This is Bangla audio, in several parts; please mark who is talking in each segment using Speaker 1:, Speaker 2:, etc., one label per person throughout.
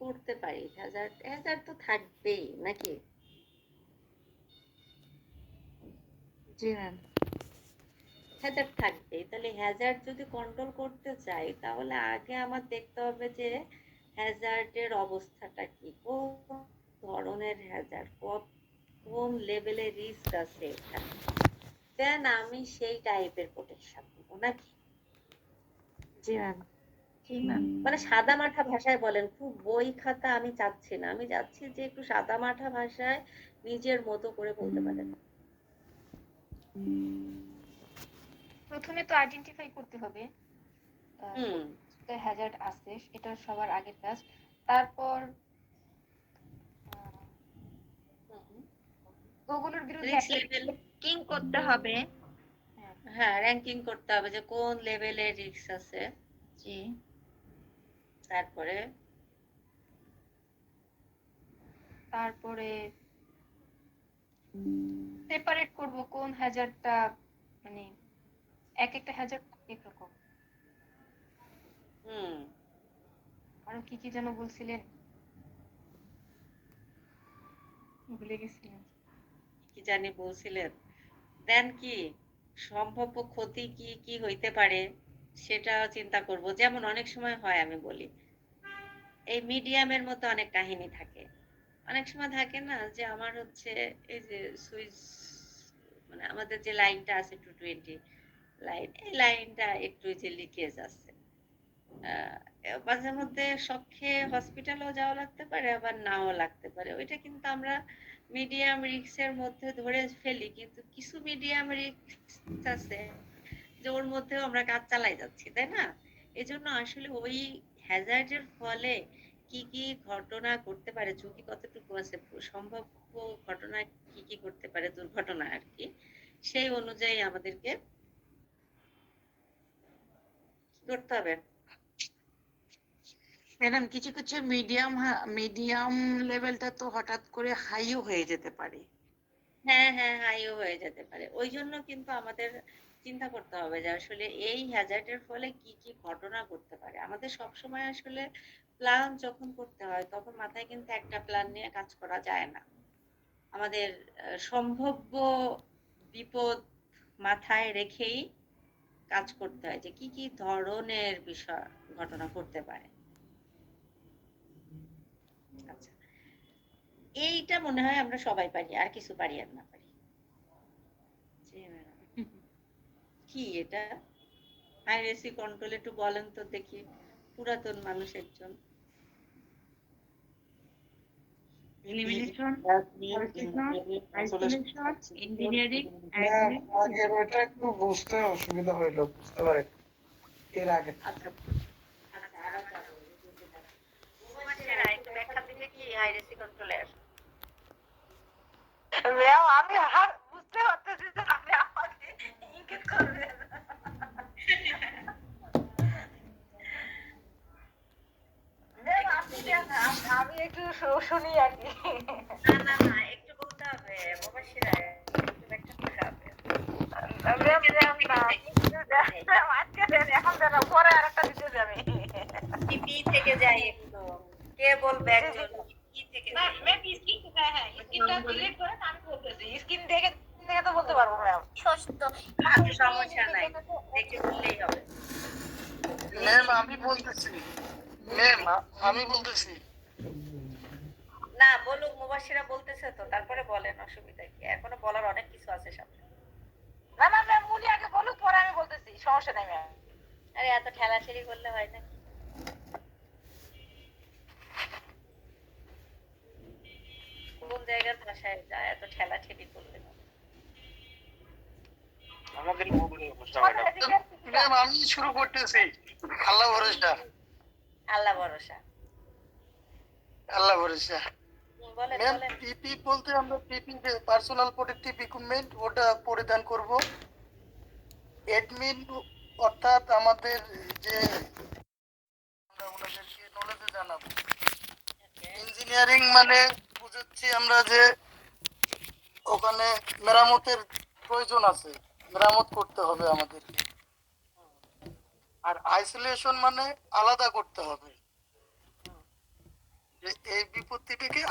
Speaker 1: করতে পারি? হ্যাজার্ড হ্যাজার্ড তো থাকবেই নাকি?
Speaker 2: জি ম্যাম।
Speaker 1: হ্যাজার্ড থাকবেই। তাহলে হ্যাজার্ড যদি কন্ট্রোল করতে চাই তাহলে আগে আমার দেখতে হবে যে হ্যাজার্ডের অবস্থাটা কি, কোন ধরনের হ্যাজার্ড, কোন লেভেলের রিস্ক আছে এটা, দেন আমি সেই টাইপের প্রোটেকশন দেবো নাকি?
Speaker 2: জি ম্যাম। জি ম্যাম।
Speaker 1: মানে সাদা মাঠা ভাষায় বলেন, খুব বই খাতা আমি চাচ্ছি না, আমি চাচ্ছি যে একটু সাদা মাঠা ভাষায় নিজের মতো করে বলতে পারেন।
Speaker 2: প্রথমে তো আইডেন্টিফাই করতে হবে হ্যাজার্ড আছে, এটা সবার আগের কাজ। তারপর ওগুলোর বিরুদ্ধে র্যাঙ্কিং করতে হবে।
Speaker 1: হ্যাঁ, র্যাঙ্কিং করতে হবে যে কোন লেভেলের রিস্ক আছে।
Speaker 2: জি। তারপরে সেপারেট করব কোন হ্যাজার্ডটা, মানে এক একটা হ্যাজার্ড এক রকম। আরো কি কি যেন বলছিলেন, ভুলে গেছিলাম।
Speaker 1: কি জানি বলছিলেন, দেন কি সম্ভাব্য ক্ষতি কি কি হইতে পারে সেটা চিন্তা করব। যেমন অনেক সময় হয়, আমি বলি, এই মিডিয়ামের মতো অনেক কাহিনী থাকে, অনেক সময় থাকে না যে আমার হচ্ছে এই যে সুইচ, মানে আমাদের যে লাইনটা আছে 220 লাইন, এই লাইনটা একটু যে লিকেজ আছে, মাঝে মধ্যে শখে হসপিটালেও যাওয়া লাগতে পারে, আবার নাও লাগতে পারে। ওইটা কিন্তু আমরা মিডিয়াম রিস্কের মধ্যে ধরে ফেলি, কিন্তু কিছু মিডিয়াম রিস্ক আছে যে ওর মধ্যেও আমরা কাজ চালাই যাচ্ছি, তাই না? এজন্য আসলে ওই হ্যাজার্ডের ফলে কি কি ঘটনা করতে পারে, ঝুঁকি কতটুকু আছে, সম্ভাব্য ঘটনা কি কি করতে পারে, দুর্ঘটনা আর কি, সেই অনুযায়ী আমাদেরকে করতে হবে।
Speaker 3: ম্যাডাম কিছু কিছু মিডিয়াম লেভেলটা তো হঠাৎ করে হাইও হয়ে যেতে পারে।
Speaker 1: হ্যাঁ হ্যাঁ, হাইও হয়ে যেতে পারে। ওই জন্য কিন্তু আমাদের চিন্তা করতে হবে যে আসলে এই হ্যাজার্ডের ফলে কি কি ঘটনা ঘটতে পারে। আমাদের সবসময় আসলে প্ল্যান যখন করতে হয় তখন মাথায় কিন্তু একটা প্ল্যান নিয়ে কাজ করা যায় না। আমাদের সম্ভাব্য বিপদ মাথায় রেখেই কাজ করতে হয় যে কি কি ধরনের বিষয় ঘটনা ঘটতে পারে। আচ্ছা, এইটা মনে হয় আমরা সবাই পারি, আর কিছু পারি আর না পারি। কি এটা পাইরেসি কন্ট্রোল একটু বলেন তো দেখি, পুরাতন মানুষ একজন।
Speaker 2: Elimination, isolation, engineering.
Speaker 4: আগের ওইটা একটু বুঝতে অসুবিধা হইলো, বুঝতে পারি এর আগে।
Speaker 1: আচ্ছা আচ্ছা, আর যাবো মুবাশশিরা একটু ব্যাখ্যা দিলে কি পাইরেসি কন্ট্রোলে আসে?
Speaker 3: আমি বুঝতে পারতেছি যে আপনি আমাকে ইঙ্গিত করবেন। আমি একটু শুনি আর কি।
Speaker 1: না না, একটু বলতে হবে মুবাশশিরা, একটু ব্যাখ্যা করতে হবে।
Speaker 3: এখন যেন পরে আরেকটা দিতে যাবে।
Speaker 1: টিপি থেকে যাই একটু, কে বলবে একজন কি থেকে যাই?
Speaker 3: স্ক্রিনটা ডিলিট করেন, আমি বলতেছি। স্ক্রিন দেখে দেখে তো বলতে পারবো ম্যাম।
Speaker 1: আচ্ছা, সমস্যা নাই, দেখে বললেই হবে।
Speaker 4: ম্যাম আমি বলতেছি,
Speaker 1: না বলুক, মুবাশশিরা বলতেছে তো, তারপরে বলেন, অসুবিধা কি, এখনো বলার অনেক কিছু আছে সামনে।
Speaker 3: না না ম্যাম, উনি আগে বলুক, পরে আমি বলতেছি, সমস্যা নাই ম্যাম।
Speaker 1: আরে এত ঠেলাঠেলি করলে হয় নাকি? কোন জায়গার ভাষায় যায় এত ঠেলাঠেলি করলে?
Speaker 4: ম্যাম আমি শুরু করতেছি। আল্লাহ ভরসা।
Speaker 1: আল্লাহ ভরসা।
Speaker 4: আল্লাহ ভরসা।
Speaker 1: বলেন
Speaker 4: ম্যাম
Speaker 1: বলেন।
Speaker 4: পিপি বলতে আমরা পিপি পার্সোনাল প্রোটেক্টিভ ইকুইপমেন্ট, ওটা পরিধান করব। অ্যাডমিন অর্থাৎ আমাদের যে আমরা ওনাদেরকে নলেজে জানাবো। ইঞ্জিনিয়ারিং মানে বুঝাচ্ছি আমরা যে ওখানে মেরামতের প্রয়োজন আছে, মেরামত করতে হবে আমাদেরকে। আর আইসোলেশন মানে আলাদা করতে হবে।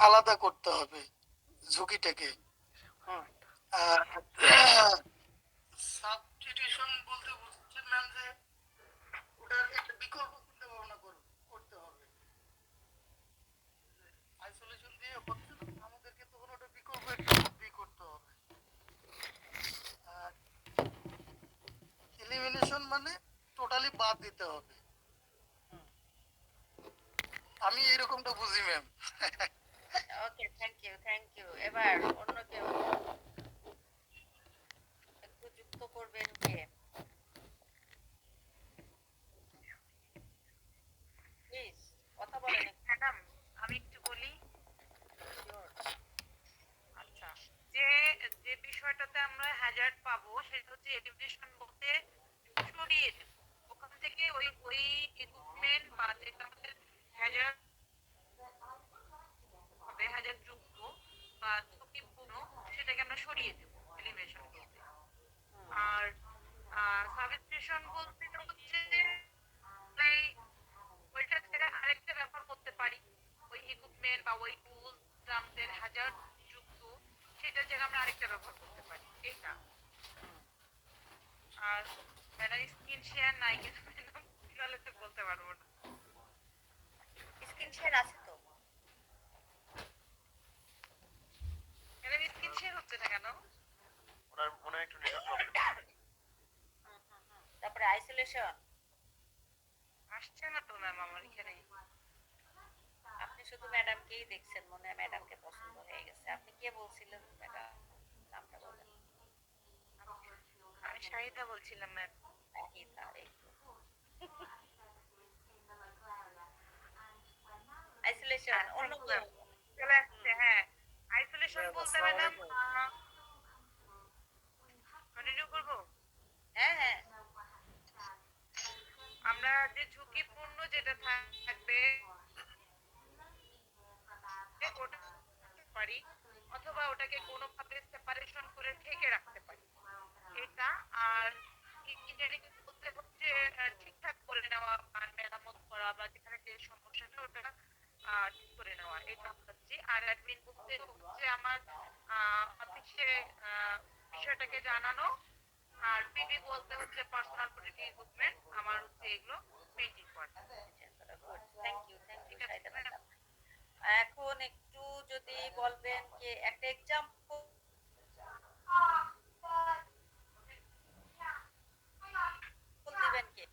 Speaker 5: আলাদা করতে হবে ঝুঁকিটাকে। সাবস্টিটিউশন বলতে বুঝছেন ম্যাম যে ওটার একটা বিকল্প চিন্তা ভাবনা করতে হবে। আইসোলেশন দিয়ে হচ্ছে না, আমাদেরকে তখন ওটা বিকল্প একটা বুদ্ধি করতে হবে। আর এলিমিনেশন মানে টোটালি বাদ দিতে হবে। আমি এরকমটা বুঝি ম্যাম।
Speaker 1: Okay, thank you. এবার অন্য কেউ একটু যুক্ত করবেন কে? প্লিজ কথা বলেন একটু।
Speaker 6: ম্যাডাম আমি একটু বলি।
Speaker 1: Sure.
Speaker 6: আচ্ছা, যে যে বিষয়টাতে আমরা হ্যাজার্ড পাবো সেটা হচ্ছে এলিমিনেশন বলতে সরিয়ে দেব ওখান থেকে ওই ইকুইপমেন্ট বা যেটা আমাদের হ্যাজার্ড হবে, হ্যাজার্ড যুক্ত বা ঝুঁকিপূর্ণ, সেটাকে আমরা সরিয়ে দেব এলিমিনেশন বলতে। আর সাবস্টিটিউশন বলতে হচ্ছে ওই ওইটা থেকে আরেকটা ব্যবহার করতে পারি, ওই ইকুইপমেন্ট বা ওই টুলস আমাদের হ্যাজার্ড যুক্ত, সেটার জায়গায় আমরা আরেকটা ব্যবহার করতে পারি এটা। আর ম্যাডাম স্ক্রিন শেয়ার নাই কিন্তু ম্যাডাম তাহলে তো বলতে পারবো না।
Speaker 1: স্ক্রিন শেয়ার আছে তো?
Speaker 6: ম্যাডাম স্ক্রিন শেয়ার হচ্ছে না কেন?
Speaker 7: ওনার মনে হয় একটু নেটওয়ার্ক প্রবলেম।
Speaker 1: তারপরে আইসোলেশন
Speaker 6: আসছে না তো ম্যাম আমার এখানে।
Speaker 1: আপনি শুধু ম্যাডামকেই দেখছেন, মনে হয় ম্যাডামকে পছন্দ হয়ে গেছে। আপনি কে বলছিলেন ম্যাডাম? নামটা বলেন।
Speaker 6: আমি শাহিদা বলছিলাম ম্যাম।
Speaker 1: শাহিদা, এই তো। আইসোলেশন অন্য কেউ?
Speaker 6: চলে আসছে, হ্যাঁ। আইসোলেশন বলতে ম্যাডাম কন্টিনিউ করবো।
Speaker 1: হ্যাঁ।
Speaker 6: আমরা যে ঝুঁকিপূর্ণ যেটা থাকবে ওটা পারি, অথবা ওটাকে কোনোভাবে সেপারেশন করে ঢেকে রাখতে পারি এটা। আর ইঞ্জিনিয়ারিং বলতে হচ্ছে ঠিকঠাক করে নেওয়া বা মেরামত করা বা যেখানে যে সমস্যাটা ওটা ঠিক করে নেওয়া, এটা হচ্ছে। আর অ্যাডমিন বলতে হচ্ছে আমার অফিসে বিষয়টাকে জানানো। আর পিবি বলতে হচ্ছে পার্সোনাল প্রোটেক্টিভ ইকুইপমেন্ট, আমার হচ্ছে এগুলো মেইনটেইন করা।
Speaker 1: থ্যাংক ইউ
Speaker 6: ঠিক আছে
Speaker 1: শাহিদা
Speaker 6: ম্যাডাম।
Speaker 1: ম্যাডাম। এখন একটু যদি বলবেন যে একটা এক্সাম্পল দিবেন কে?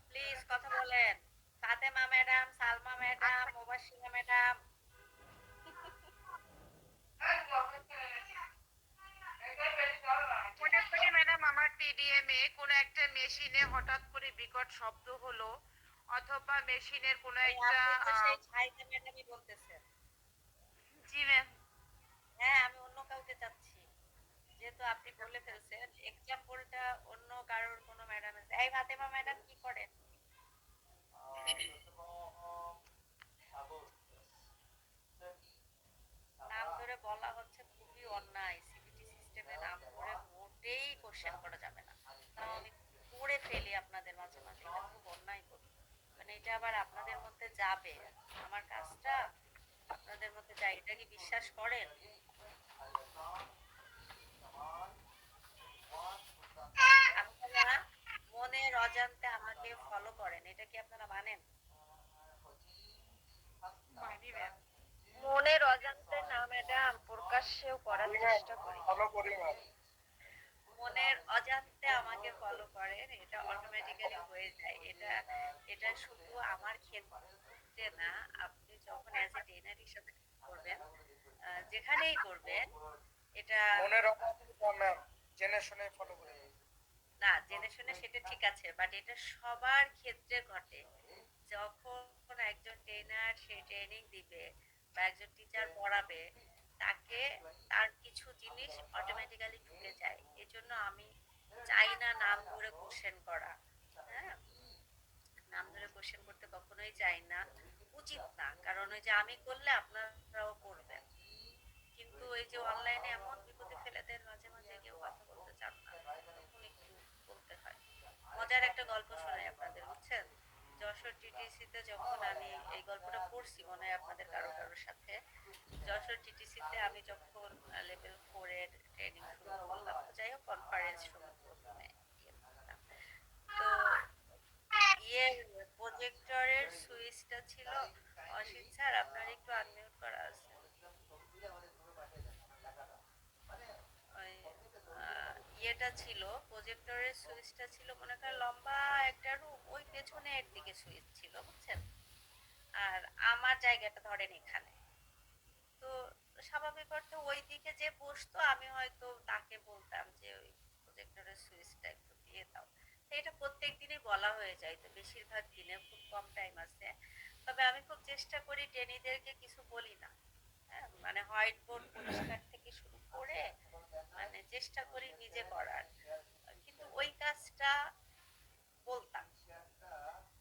Speaker 1: প্লিজ কথা বলেন। Fatema madam, Salma madam, Mubashshira madam.
Speaker 6: মনে করি ম্যাডাম আমার টিডিএম এ কোনো একটা মেশিনে হঠাৎ করে বিকট শব্দ হলো, অথবা মেশিনের কোনো একটা
Speaker 1: আপনি তো সেই শাহিদা ম্যাডামই বলতেছেন।
Speaker 6: জি ম্যাম।
Speaker 1: হ্যাঁ, আমি অন্য কাউকে চাচ্ছি। যেহেতু আপনি বলে ফেলছেন, এক্সাম্পলটা অন্য কারোর কোনো ম্যাডাম আছে। এই ফাতেমা ম্যাডাম কি করেন? নাম ধরে বলা হচ্ছে খুবই অন্যায়। সিবিটি সিস্টেমে নাম ধরে মোটেই কোশ্চেন করা যাবে না। তাও আমি করে ফেলি আপনাদের মাঝে মাঝে, এটা খুব অন্যায় করি। মানে এটা আবার আপনাদের মধ্যে যাবে, আমার কাজটা আপনাদের মধ্যে যায়, এটা কি বিশ্বাস করেন? আপনারা মনের অজান্তে আমাকে ফলো করেন, এটা কি আপনারা মানেন?
Speaker 6: মানি ম্যাম।
Speaker 2: মনের অজান্তে না ম্যাডাম, প্রকাশ্যেও করার চেষ্টা করি।
Speaker 4: ফলো করি ম্যাম।
Speaker 1: মনের অজান্তে আমাকে ফলো করেন, এটা অটোমেটিক্যালি হয়ে যায়। এটা শুধু আমার ক্ষেত্রে না, আপনি যখন অ্যাজ এ ট্রেনার হিসেবে করবেন, যেখানেই করবেন, এটা
Speaker 4: মনের অবস্থা ম্যাম জেনে শুনে ফলো করি।
Speaker 1: না জেনে শুনে সেটা ঠিক আছে, বাট এটা সবার ক্ষেত্রে ঘটে। যখন একজন ট্রেনার সে ট্রেনিং দিবে বা একজন টিচার পড়াবে, তাকে তার কিছু জিনিস অটোমেটিক্যালি ঢুকে যায়। এজন্য আমি চাই না নাম ধরে কোশ্চেন করা। হ্যাঁ, নাম ধরে কোশ্চেন করতে কখনোই চাই না, উচিত না। কারণ ওই যে আমি করলে আপনারাও করবেন। কিন্তু এই যে অনলাইনে এমন বিপদে ফেলে দেন, মাঝে মাঝে কেউ কথা বলতে চান না, তখন একটু বলতে হয়। মজার একটা গল্প শোনাই আপনাদের, বুঝছেন? যশোর টিটিসিতে যখন আমি এই গল্পটা পড়ছি মনে হয় আপনাদের কারো কারোর সাথে, যশোর টিটিসিতে আমি যখন লেভেল 4 এর ট্রেনিং শুরু করলাম, যাই হোক কনফারেন্স শুরু প্রথমে ইয়ে করলাম। তো ইয়ে প্রজেক্টরের সুইচটা ছিল, অসিত স্যার আপনার একটু আনমিউট করা আছে। ওই ইয়েটা ছিল, প্রজেক্টরের সুইচটা ছিল মনে করেন লম্বা একটা রুম, ওই পেছনের দিকে সুইচ ছিল বুঝছেন, আর আমার জায়গাটা ধরেন এখানে। তো স্বাভাবিক অর্থে ওই দিকে যে বসতো আমি হয়তো তাকে বলতাম যে ওই প্রজেক্টরের সুইচটা একটু দিয়ে দাও। তো এটা প্রত্যেক দিনই বলা হয়ে যায়, তো বেশিরভাগ দিনে খুব কম টাইম আছে। তবে আমি খুব চেষ্টা করি টেনিদেরকে কিছু বলি না, হ্যাঁ, মানে হোয়াইট বোর্ড পরিষ্কার থেকে শুরু করে মানে চেষ্টা করি নিজে করার, কিন্তু ওই কাজটা বলতাম।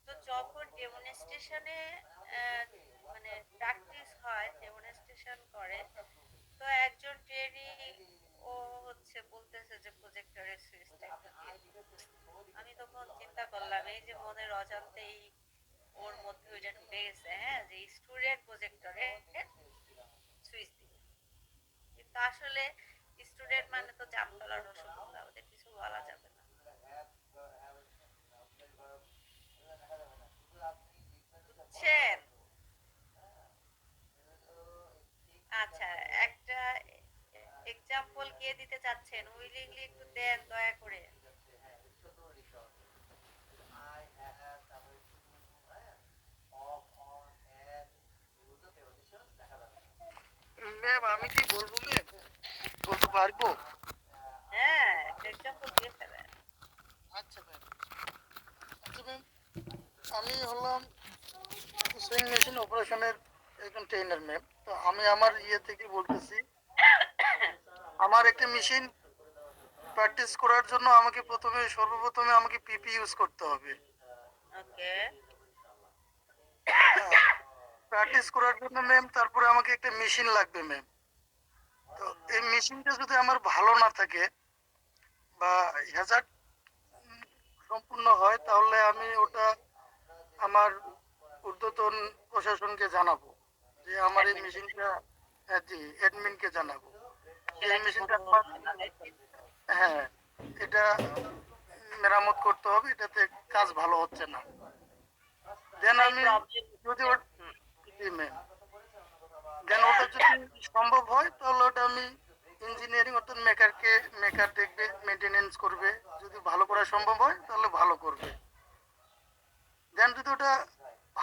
Speaker 1: তো যখন ডেমনস্ট্রেশনে মানে প্র্যাকটিস হয়, ডেমনস্ট্রেশন করে, তো একজন ট্রেনি ও হচ্ছে বলতেছে যে প্রজেক্টরের সুইচটা একটু দিয়ে দিন। আমি তখন চিন্তা করলাম এই যে মনের অজান্তেই ওর মধ্যে ওইটা ঢুকে গেছে, হ্যাঁ, যে স্টুডেন্ট প্রজেক্টরে সুইচ দিবে। কিন্তু আসলে স্টুডেন্ট মানে তো জামতলার রসগোল্লা, ওদের কিছু বলা যাবে না, বুঝছেন? আচ্ছা, একটা এক্সাম্পল কে দিতে চাচ্ছেন? উইলিংলি একটু দেন দয়া করে।
Speaker 5: ম্যাম আমি কি বলবো ম্যাম, বলতে পারবো?
Speaker 1: হ্যাঁ, একটা এক্সাম্পল দিয়ে ফেলেন।
Speaker 5: আচ্ছা ম্যাম, আচ্ছা ম্যাম, আমি হলাম সুইং মেশিন অপারেশনের একজন ট্রেনার ম্যাম। তো আমি আমার ইয়ে থেকে বলতেছি, আমার একটা মেশিন প্র্যাকটিস করার জন্য আমাকে সর্বপ্রথমে আমাকে পিপি ইউজ করতে হবে।
Speaker 1: ওকে।
Speaker 5: প্র্যাকটিস করার জন্য ম্যাম তারপরে আমাকে একটা মেশিন লাগবে ম্যাম। তো এই মেশিনটা যদি আমার ভালো না থাকে বা হ্যাজার্ড সম্পূর্ণ হয়, তাহলে আমি ওটা আমার ঊর্ধ্বতন প্রশাসনকে জানাবো যে আমার এই মেশিনটা, জি অ্যাডমিনকে জানাবো যে এই মেশিনটা আমার, হ্যাঁ, এটা মেরামত করতে হবে, এটাতে কাজ ভালো হচ্ছে না। দেন আমি যদি দেন ওটা যদি সম্ভব হয় তাহলে ওটা আমি ইঞ্জিনিয়ারিং অর্থাৎ মেকার দেখবে, মেনটেনেন্স করবে। যদি ভালো করা সম্ভব হয় তাহলে ভালো করবে। দেন যদি ওটা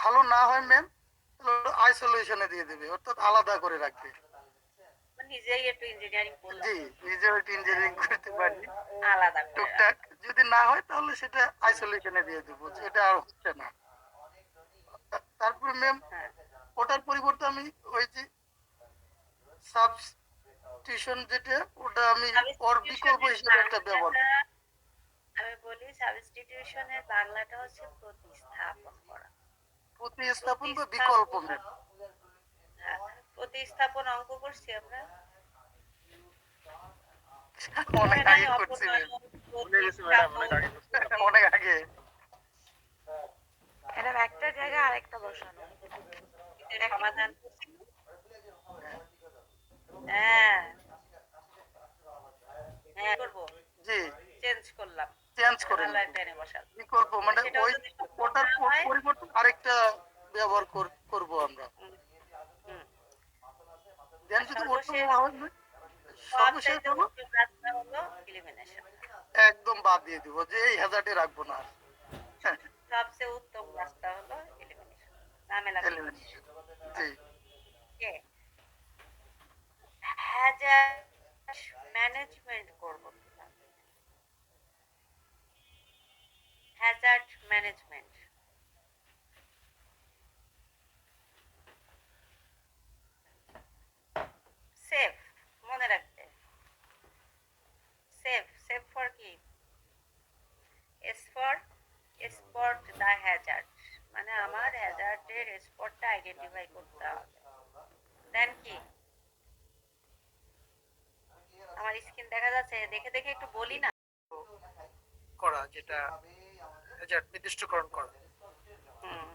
Speaker 5: ভালো না হয় ম্যাম, তাহলে আইসোলেশনে দিয়ে দেবে, অর্থাৎ আলাদা করে রাখবে।
Speaker 1: নিজেই একটু ইঞ্জিনিয়ারিং করলাম,
Speaker 5: জি, নিজেও একটু ইঞ্জিনিয়ারিং করতে পারি
Speaker 1: আলাদা করে
Speaker 5: টুকটাক। যদি না হয় তাহলে সেটা আইসোলেশনে দিয়ে দেবো, যে এটা আর হচ্ছে না। তারপরে ম্যাম
Speaker 1: হ্যাঁ।
Speaker 5: ওটার পরিবর্তে আমি ওই যে সাবস্টিটিউশন যেটা, ওটা আমি ওর বিকল্প হিসেবে একটা ব্যবহার করি।
Speaker 1: আমি বলি সাবস্টিটিউশনের বাংলাটা হচ্ছে প্রতিস্থাপন করা।
Speaker 5: প্রতিস্থাপন বা বিকল্প ম্যাম।
Speaker 1: হ্যাঁ, প্রতিস্থাপন অঙ্ক করছি আমরা,
Speaker 5: অনেক
Speaker 1: মনে নাই?
Speaker 5: আগে করছি ম্যাম,
Speaker 1: প্রতিস্থাপন,
Speaker 5: অনেক আগে।
Speaker 2: ম্যাডাম একটা জায়গায় আরেকটা বসানো।
Speaker 1: এটা সমাধান করছি। হ্যাঁ হ্যাঁ করবো,
Speaker 5: জি,
Speaker 1: চেঞ্জ করলাম,
Speaker 5: চেঞ্জ করে
Speaker 1: ভালো একটা এনে বসাল।
Speaker 5: বিকল্প মানে
Speaker 1: সেটাও
Speaker 5: ওই
Speaker 1: যদি সম্ভব
Speaker 5: ওটার
Speaker 1: না হয়,
Speaker 5: পরিবর্তে আরেকটা ব্যবহার করব আমরা।
Speaker 1: হুম,
Speaker 5: দেন
Speaker 1: আর
Speaker 5: যদি ওটা
Speaker 1: সর্বশেষ
Speaker 5: না হয়, সর্বশেষ
Speaker 1: সবচাইতে
Speaker 5: হলো
Speaker 1: উচ্চ রাস্তা হলো এলিমিনেশন।
Speaker 5: একদম বাদ দিয়ে দিব, যে এই হ্যাজার্ডে রাখবো না।
Speaker 1: সবচেয়ে উত্তম রাস্তা হলো এলিমিনেশন, ঝামেলা
Speaker 5: Elimination, জি।
Speaker 1: হ্যাজার্ড ম্যানেজমেন্ট করব কিভাবে? হ্যাজার্ড ম্যানেজমেন্ট সেফ, মনে রাখবে, সেফ ফর কি? S for spot the hazard, মানে আমার হ্যাজার্ডের স্পটটা আইডেন্টিফাই করতে হবে। দেন কি? আমার স্ক্রিন দেখা যাচ্ছে, দেখে দেখে একটু বলি না।
Speaker 5: করা যেটা হ্যাজার্ড নির্দিষ্টকরণ করা।
Speaker 1: হুম,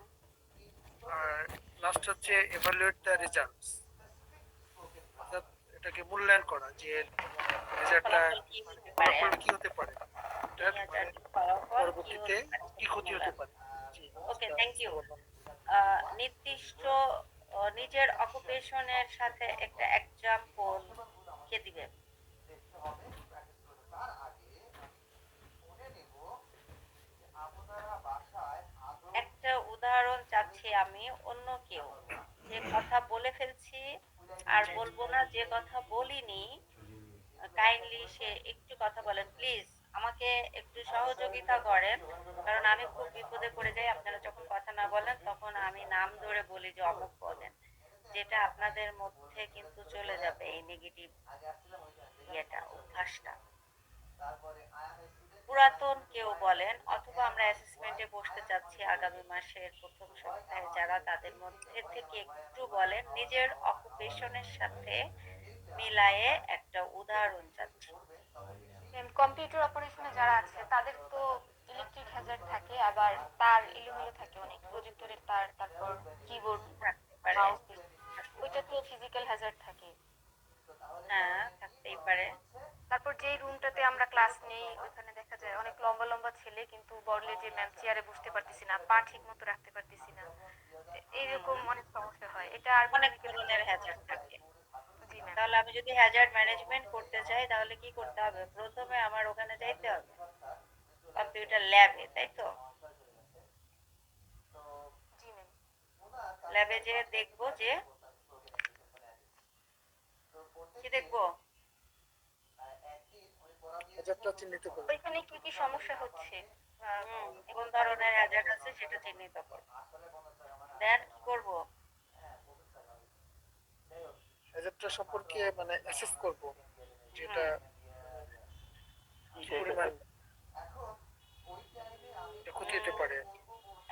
Speaker 5: আর লাস্ট হচ্ছে এভালুয়েট দ্য রেজাল্টস, অর্থাৎ এটাকে মূল্যায়ন করা যে রেজাল্টটা
Speaker 1: ফলাফল কি হতে পারে,
Speaker 5: ফলাফল কি হতে পারে,
Speaker 1: এই
Speaker 5: এটার মানে
Speaker 1: হাজারটির ফলাফল কি
Speaker 5: পরবর্তীতে
Speaker 1: হতে পারে
Speaker 5: কি
Speaker 1: সেটা
Speaker 5: ক্ষতি হতে
Speaker 1: মূল্যায়ন।
Speaker 5: পারে। জি,
Speaker 1: ওকে,
Speaker 5: সেটা
Speaker 1: থ্যাংক ইউ।
Speaker 5: সেটা বললাম।
Speaker 1: নির্দিষ্ট নিজের অকুপেশনের সাথে একটা এক্সাম্পল কে দিবে? একটা উদাহরণ চাচ্ছি আমি, অন্য কেউ যে কথা বলে ফেলছি আর বলবো না, যে কথা বলিনি, কাইন্ডলি সে একটু কথা বলেন প্লিজ, আমাকে একটু সহযোগিতা করেন, কারণ আমি খুব বিপদে পড়ে যাই আপনারা যখন কথা না বলেন, তখন আমি নাম ধরে বলি যে অমুক বলেন, যেটা আপনাদের মধ্যে কিন্তু চলে যাবে এই নেগেটিভ ইয়েটা, অভ্যাসটা। পুরাতন কেউ বলেন, অথবা আমরা অ্যাসেসমেন্টে বসতে চাচ্ছি আগামী মাসের প্রথম সপ্তাহে, যারা তাদের মধ্যে থেকে একটু বলেন নিজের অকুপেশনের সাথে মিলায়ে একটা উদাহরণ চাচ্ছি।
Speaker 2: কম্পিউটার অপারেশনে যারা আছে তাদের তো ইলেকট্রিক হ্যাজার্ড থাকে, আবার তার এলোমেলো থাকে অনেক, প্রজেক্টরের তার, তারপর কিবোর্ড,
Speaker 1: থাকতে পারে,
Speaker 2: মাউস, ওইটা তো ফিজিক্যাল হ্যাজার্ড থাকে।
Speaker 1: হ্যাঁ থাকতেই পারে।
Speaker 2: তারপর যেই রুমটাতে আমরা ক্লাস নেই ওইখানে দেখা যায় অনেক লম্বা লম্বা ছেলে, কিন্তু বললে যে ম্যাম চেয়ারে বসতে পারতেছি না, পা ঠিক মতো রাখতে পারতেছি না, এইরকম অনেক সমস্যা হয়। এটা আর
Speaker 1: অনেক ধরনের হ্যাজার্ড থাকে।
Speaker 2: জি ম্যাম।
Speaker 1: তাহলে আমি যদি হ্যাজার্ড ম্যানেজমেন্ট করতে চাই, তাহলে কি করতে হবে? প্রথমে আমার ওখানে যাইতে হবে, কম্পিউটার ল্যাবে, তাই তো?
Speaker 2: জি ম্যাম।
Speaker 1: ল্যাবে যে দেখবো যে কি দেখবো,
Speaker 5: হ্যাজার্ডটা চিহ্নিত করবে।
Speaker 2: ওইখানে কি কি সমস্যা হচ্ছে,
Speaker 1: কোন ধরনের হ্যাজার্ড আছে সেটা চিহ্নিত করবো। দেন কি করবো?
Speaker 5: হ্যাজার্ডটা সম্পর্কে মানে অ্যাসেস করব, যেটা
Speaker 1: হুম,
Speaker 5: কি পরিমাণ এটা ক্ষতি হতে পারে।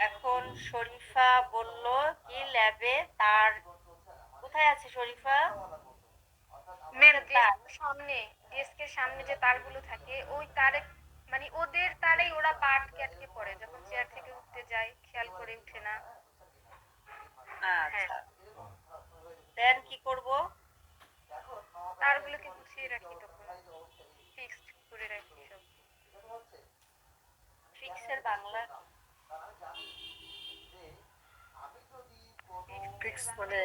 Speaker 1: এখন শরীফা বলল কি ল্যাবে তার, কোথায় আছে শরীফা?
Speaker 2: ম্যাম
Speaker 1: তার,
Speaker 2: ডেস্কের সামনে যে তারগুলো থাকে ওই তারে, মানে ওদের তারেই ওরা পা আটকে আটকে পড়ে, যখন চেয়ার থেকে উঠতে যায় খেয়াল করে উঠে না। হ্যাঁ,
Speaker 1: আচ্ছা, দেন কি করব?
Speaker 2: তারগুলোকে গুছিয়ে রাখি, তখন ফিক্সড করে রাখি সব।
Speaker 1: ফিক্সের বাংলা
Speaker 5: ফিক্স মানে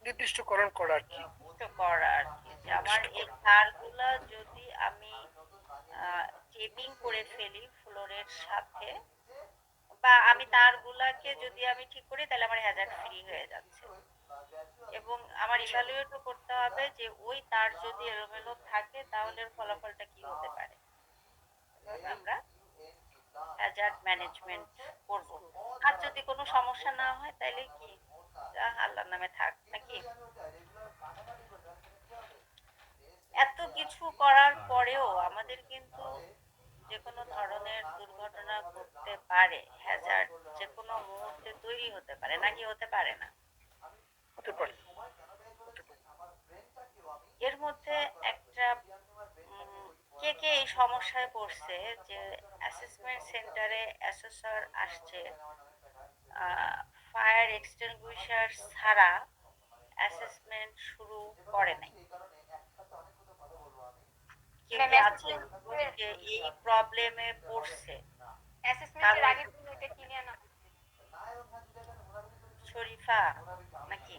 Speaker 5: নির্দিষ্টকরণ করা আর কি।
Speaker 1: তো করা আর কি, যে আমার এই তারগুলা যদি আমি টেপিং করে ফেলি ফ্লোরের সাথে, বা আমি তারগুলাকে যদি আমি ঠিক করি, তাহলে আমার হ্যাজার্ড ফ্রি হয়ে যাচ্ছে। এবং আমার ইভ্যালুয়েটও করতে হবে যে ওই তার যদি এলোমেলো থাকে তাহলে এর ফলাফলটা কি হতে পারে। এভাবে আমরা হ্যাজার্ড ম্যানেজমেন্ট করব। আর যদি কোনো সমস্যা না হয় তাহলে কি, যা আল্লাহর নামে থাক নাকি। এত কিছু করার পরেও আমাদের কিন্তু যে কোনো ধরনের দুর্ঘটনা ঘটতে পারে, হ্যাজার্ড যে কোনো মুহূর্তে তৈরি হতে পারে, নাকি হতে পারে না?
Speaker 5: হতে পারে।
Speaker 1: এর মধ্যে একটা কে কে এই সমস্যায় পড়ছে যে অ্যাসেসমেন্ট সেন্টারে অ্যাসেসর আসছে, ফায়ার এক্সটিংগুইশার ছাড়া অ্যাসেসমেন্ট শুরু করে নাই? কে কে আছেন যে এই প্রবলেমে পড়ছে?
Speaker 2: অ্যাসেসমেন্টের আগের দিন ওইটা কিনে আনা হচ্ছে।
Speaker 1: শরীফা নাকি?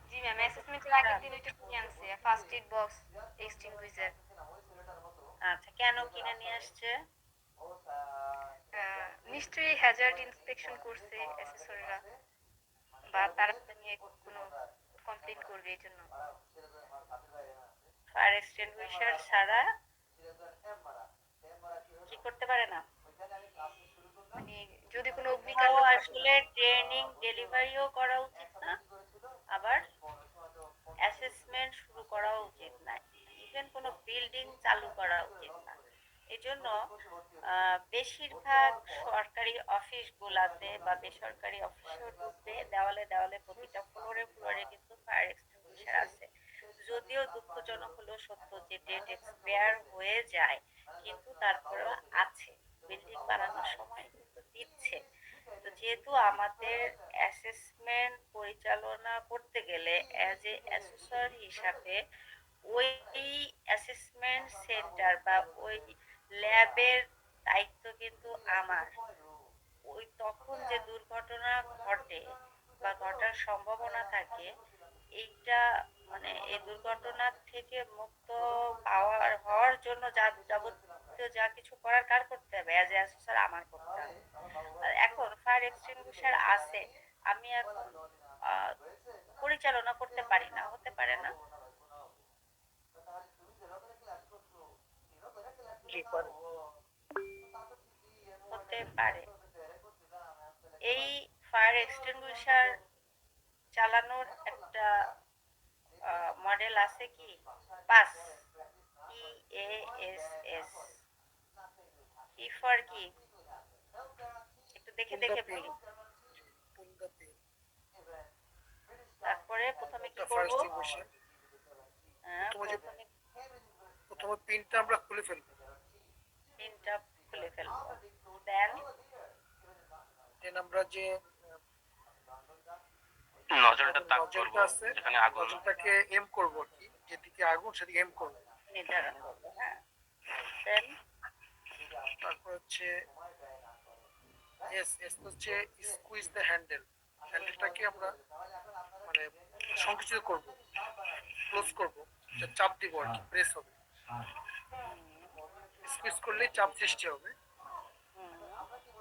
Speaker 2: জি ম্যাম, অ্যাসেসমেন্টের আগের দিন ওইটা কিনে আনছে, ফার্স্ট এড বক্স, এক্সটিংগুইশার।
Speaker 1: আচ্ছা, কেন কিনে নিয়ে আসছে?
Speaker 2: নিশ্চয়ই হ্যাজার্ড ইন্সপেকশন করছে অ্যাসেসররা, বা তারা নিয়ে কোনো কমপ্লেইন করবে এই জন্য।
Speaker 1: ফায়ার এক্সটিংগুইশার ছাড়া কি করতে পারে না?
Speaker 2: মানে যদি কোনো
Speaker 1: কোথাও
Speaker 2: অগ্নিকাণ্ড ঘটে।
Speaker 1: আসলে ট্রেনিং ডেলিভারিও করা উচিত না, আবার অ্যাসেসমেন্ট শুরু করা উচিত না, ইভেন কোনো বিল্ডিং চালু করা উচিত না। এজন্য বেশিরভাগ সরকারি অফিসগুলাতে বা বেসরকারি অফিসেও ঢুকবে, দেওয়ালে দেওয়ালে প্রতিটা ফ্লোরে ফ্লোরে কিন্তু ফায়ার এক্সটিংগুইশার আছে। যদিও দুঃখজনক হলেও সত্য যে ডেট এক্সপায়ার হয়ে যায়, কিন্তু তারপরেও আছে, বিল্ডিং বানানোর সময় কিন্তু দিচ্ছে। আমাদের অ্যাসেসমেন্ট পরিচালনা করতে গেলে অ্যাজ এ অ্যাসেসর হিসাবে ওই অ্যাসেসমেন্ট সেন্টার বা ওই ল্যাবের দায়িত্ব কিন্তু আমার। ওই তখন যে দুর্ঘটনা ঘটে বা ঘটার সম্ভাবনা থাকে, এইটা মানে এই দুর্ঘটনার থেকে মুক্ত হওয়ার জন্য যাবতীয় যা কিছু করার কার করতে হবে? অ্যাজ এ অ্যাসেসর আমার করতে হবে। আর এখন ফায়ার এক্সটিংগুইশার আছে, আমি এখন আহ, পরিচালনা করতে পারি না, হতে পারে না?
Speaker 4: জি পারে।
Speaker 1: হতে পারে। এই ফায়ার এক্সটিংগুইশার চালানোর একটা মডেল আছে কি? Pass, PASS। কি ফর কি? একটু দেখে দেখে বলি। তারপরে প্রথমে কি
Speaker 5: ফায়ার
Speaker 1: করব?
Speaker 5: এক্সটিংগুইশার
Speaker 1: হ্যাঁ,
Speaker 5: প্রথমে
Speaker 1: প্রথমে
Speaker 5: পিনটা আমরা খুলে ফেলবো।
Speaker 1: পিনটা খুলে ফেলবো। দেন
Speaker 5: দেন আমরা যে
Speaker 7: নজলটা তাক করব
Speaker 5: নজলটা আছে
Speaker 7: যেখানে আগুন
Speaker 5: নজলটাকে এম করবো আর কি, যেদিকে আগুন সেদিকে এম করবো।
Speaker 1: নির্ধারণ করবো। হ্যাঁ, দেন
Speaker 5: তারপর হচ্ছে এস এস হচ্ছে স্কুইজ দ্য হ্যান্ডেল। হ্যান্ডেলটাকে আমরা মানে সংকুচিত করব, ক্লোজ করব, চাপ দিব আর কি, প্রেস হবে। স্কুইজ করলে চাপ সৃষ্টি হবে।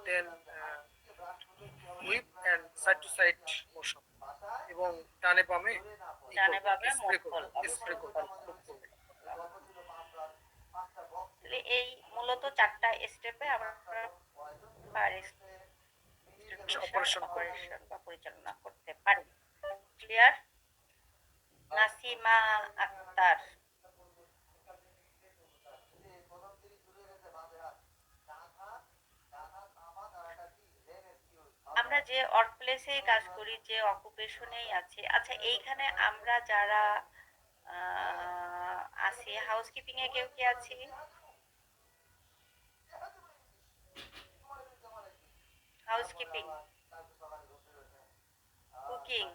Speaker 5: Then whip and side to side motion, এবং ডানে বামে
Speaker 1: ডানে বামে
Speaker 5: স্প্রে
Speaker 1: মুভ
Speaker 5: করব,
Speaker 1: করলাম।
Speaker 5: স্প্রে করব।
Speaker 1: তাহলে এই মূলত 4টা স্টেপে আমরা ফায়ার
Speaker 5: অপারেশন করব।
Speaker 1: অপারেশন বা পরিচালনা করতে পারি। ক্লিয়ার? নাসিমা আক্তার। আমরা যে ওয়ার্ক প্লেসেই কাজ করি, যে অকুপেশনেই আছি, আচ্ছা এইখানে আমরা যারা আছি, হাউসকিপিং এ কেউ কি আছি? হাউসকিপিং, কুকিং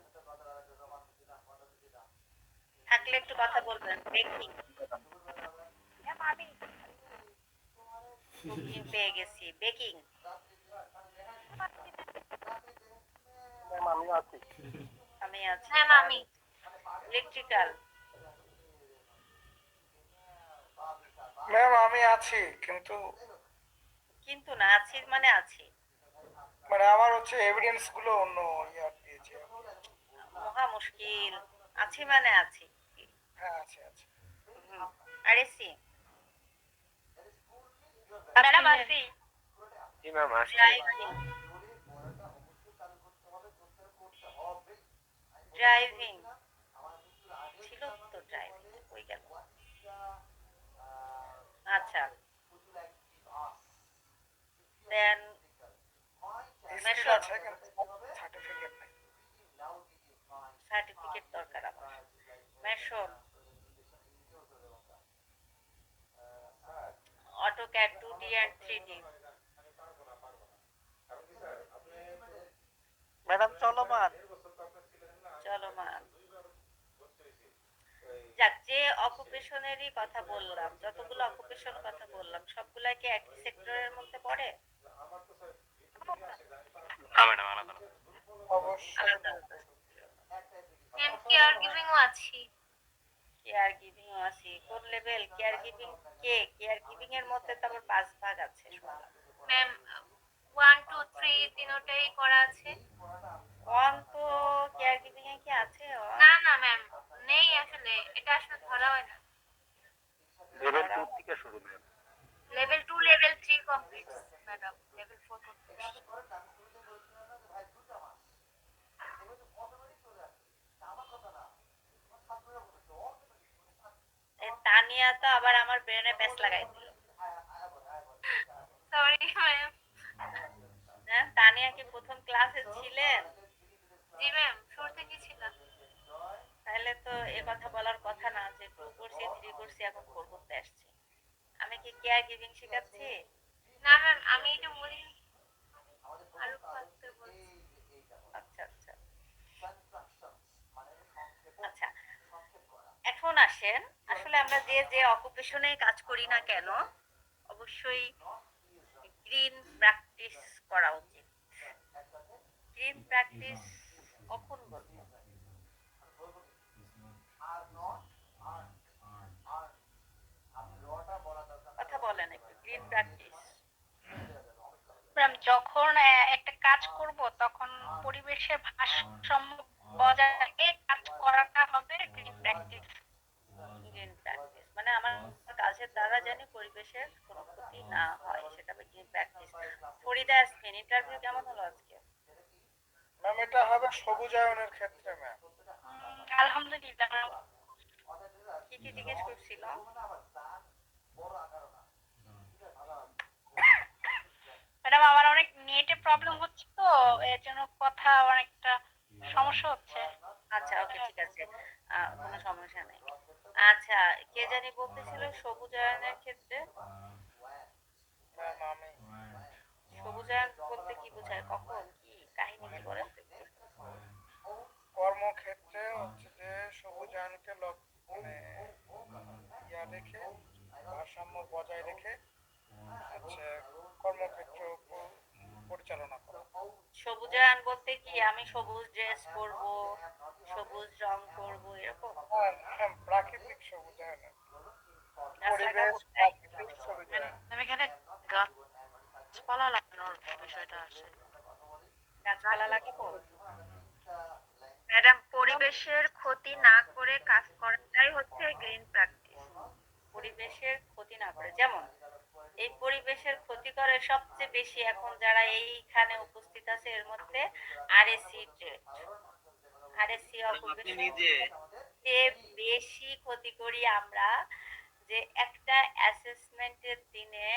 Speaker 1: থাকলে একটু কথা বলবেন। বেকিং, কুকিং পেয়ে গেছি। বেকিং,
Speaker 4: ম্যাম আমি আছি।
Speaker 1: আমি আছি।
Speaker 2: ম্যাম আমি।
Speaker 1: ইলেকট্রিক্যাল,
Speaker 4: ম্যাম আমি আছি, কিন্তু
Speaker 1: কিন্তু না আছি মানে আছি।
Speaker 4: মানে আমার হচ্ছে এভিডেন্স গুলো অন্য ইয়ার দিয়েছে।
Speaker 1: মহা মুশকিল। আছি মানে আছি।
Speaker 4: হ্যাঁ আছে আছে।
Speaker 1: আর এসি
Speaker 2: ম্যাডাম আছি।
Speaker 7: জি ম্যাম আসছি।
Speaker 1: ড্রাইভিং, ড্রাইভিং ছিল তো, ড্রাইভিং কই গেল? আচ্ছা, দেন
Speaker 4: স্কিল আছে কিন্তু সার্টিফিকেট নাই।
Speaker 1: সার্টিফিকেট দরকার আমার। Mason, AutoCAD 2D and 3D।
Speaker 4: Madam চলমান।
Speaker 1: চলমান। যাক, যে অকুপেশনেরই কথা বললাম, যতগুলো অকুপেশন কথা বললাম, সবগুলা কি একই সেক্টরের মধ্যে পড়ে?
Speaker 7: না ম্যাডাম আলাদা না।
Speaker 4: অবশ্যই।
Speaker 1: আলাদা আলাদা।
Speaker 2: ম্যাম কেয়ার গিভিংও আছি।
Speaker 1: কেয়ার গিভিং আছে। কোন level care giving? Care giving এর মধ্যে তো আবার 5 ভাগ আছে শুনলাম।
Speaker 2: ম্যাম 1 2 3 তিনটাই করা আছে।
Speaker 1: ওয়ান তো কেয়ার গিভিং এ কি আছে?
Speaker 2: না না ম্যাম, নেই আসলে, এটা আসলে ধরা হয় না।
Speaker 7: লেভেল 2 থেকে শুরু ma'am.
Speaker 2: Level 2 level 3 complete madam, level 4 complete.
Speaker 1: এই তানিয়া তো আবার আমার ব্রেনে প্যাচ লাগাই দিল।
Speaker 2: Sorry ma'am.
Speaker 1: হ্যাঁ, তানিয়া কি প্রথম ক্লাসে ছিলেন?
Speaker 2: জি ম্যাম, শুরু থেকে ছিলাম।
Speaker 1: তাহলে তো এ কথা বলার কথা না যে 2 করছি 3 করছি এখন 4 করতে আসছি। আমি কি কেয়ার গিভিং শেখাচ্ছি?
Speaker 2: না ম্যাম, আমি এটা বলি আরো ফাস্টে বলছি।
Speaker 1: আমরা যে যে অকুপেশনে কাজ করি না কেন অবশ্যই গ্রিন প্র্যাকটিস করা উচিত। গ্রিন প্র্যাকটিস কখন বলবো? কথা বলেন একটু, গ্রিন প্র্যাকটিস।
Speaker 2: ম্যাম যখন একটা কাজ করব তখন পরিবেশের ভারসাম্য বজায় রেখে কাজ করাটা হবে গ্রিন প্র্যাকটিস।
Speaker 1: গ্রিন প্র্যাকটিস মানে আমার কাজের দ্বারা জানি পরিবেশের কোনো ক্ষতি না হয়, সেটা হবে green practice. Farida Yasmin, interview কেমন হলো আজকে?
Speaker 4: ম্যাম এটা হবে সবুজায়নের ক্ষেত্রে ম্যাম।
Speaker 2: আলহামদুলিল্লাহ ম্যাম।
Speaker 1: কি কি জিজ্ঞেস করছিল?
Speaker 2: ম্যাডাম আমার অনেক নেটে প্রবলেম হচ্ছে তো এর জন্য কথা অনেকটা সমস্যা হচ্ছে।
Speaker 1: আচ্ছা ওকে ঠিক আছে, কোনো সমস্যা নেই। আচ্ছা, কে জানি বলতেছিল সবুজায়নের ক্ষেত্রে?
Speaker 4: ম্যাম আমি
Speaker 1: সবুজায়ন বলতে কি বোঝায়, কখন, কি কাহিনী কি বলেন তো একটু?
Speaker 4: কর্মক্ষেত্রে হচ্ছে যে সবুজায়নকে মানে ইয়া রেখে ভারসাম্য বজায় রেখে হচ্ছে কর্মক্ষেত্র পরিচালনা করা।
Speaker 1: সবুজায়ন বলতে কি আমি সবুজ ড্রেস পরব, সবুজ রং করব, এরকম?
Speaker 4: হ্যাঁ, প্রাকৃতিক সবুজায়ন,
Speaker 1: রাস্তাঘাট
Speaker 4: পরিবেশ
Speaker 1: কোথায়?
Speaker 4: প্রাকৃতিক সবুজায়ন।
Speaker 2: আমি এখানে গাছপালা লাগানোর বিষয়টা আসে।
Speaker 1: গাছপালা লাগাবো?
Speaker 2: ম্যাডাম পরিবেশের ক্ষতি না করে কাজ করাটাই হচ্ছে গ্রিন প্র্যাকটিস।
Speaker 1: পরিবেশের ক্ষতি না করে, যেমন এই পরিবেশের ক্ষতি করে সবচেয়ে বেশি এখন যারা এইখানে উপস্থিত আছে এর মধ্যে আরএসি ট্রেড, আরএসি অকুপেশন বেশি ক্ষতি করি আমরা। যে একটা অ্যাসেসমেন্টের দিনে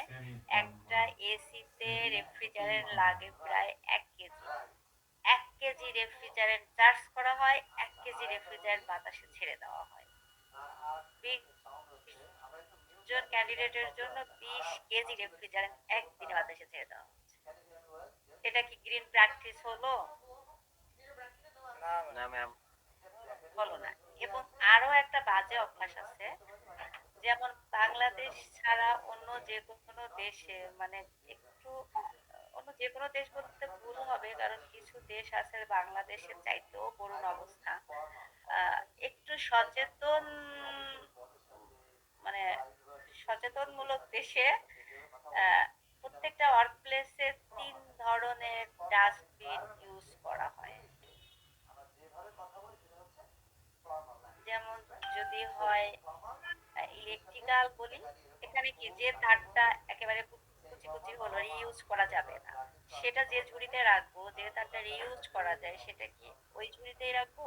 Speaker 1: একটা এসিতে রেফ্রিজারেন্ট লাগে প্রায় 1 কেজি। 1 কেজি রেফ্রিজারেন্ট চার্জ করা হয়, 1 কেজি রেফ্রিজারেন্ট বাতাসে ছেড়ে দেওয়া হয়। 20 জন ক্যান্ডিডেটের জন্য 20 কেজি রেফ্রিজারেন্ট একদিনে বাতাসে ছেড়ে দেওয়া হচ্ছে। এটা কি গ্রিন প্র্যাকটিস হলো?
Speaker 7: না ম্যাম।
Speaker 1: হলো না। এবং আরো একটা বাজে অভ্যাস আছে, যেমন বাংলাদেশ ছাড়া অন্য যে কোনো দেশে মানে একটু অন্য যে কোনো দেশ বলতে ভুল হবে, কারণ কিছু দেশ আছে বাংলাদেশের চাইতেও করুণ অবস্থা। একটু সচেতন মানে সচেতনমূলক দেশে প্রত্যেকটা ওয়ার্ক প্লেসে 3 ধরনের ডাস্টবিন ইউজ করা হয়। যেমন যদি হয় ইলেকট্রিক্যাল বলি, এখানে কি যে তারটা একেবারে কুচি কুচি হলো রিইউজ করা যাবে না, সেটা যে ঝুড়িতে রাখবো, যে তারটা রিইউজ করা যায় সেটা কি ওই ঝুড়িতেই রাখবো?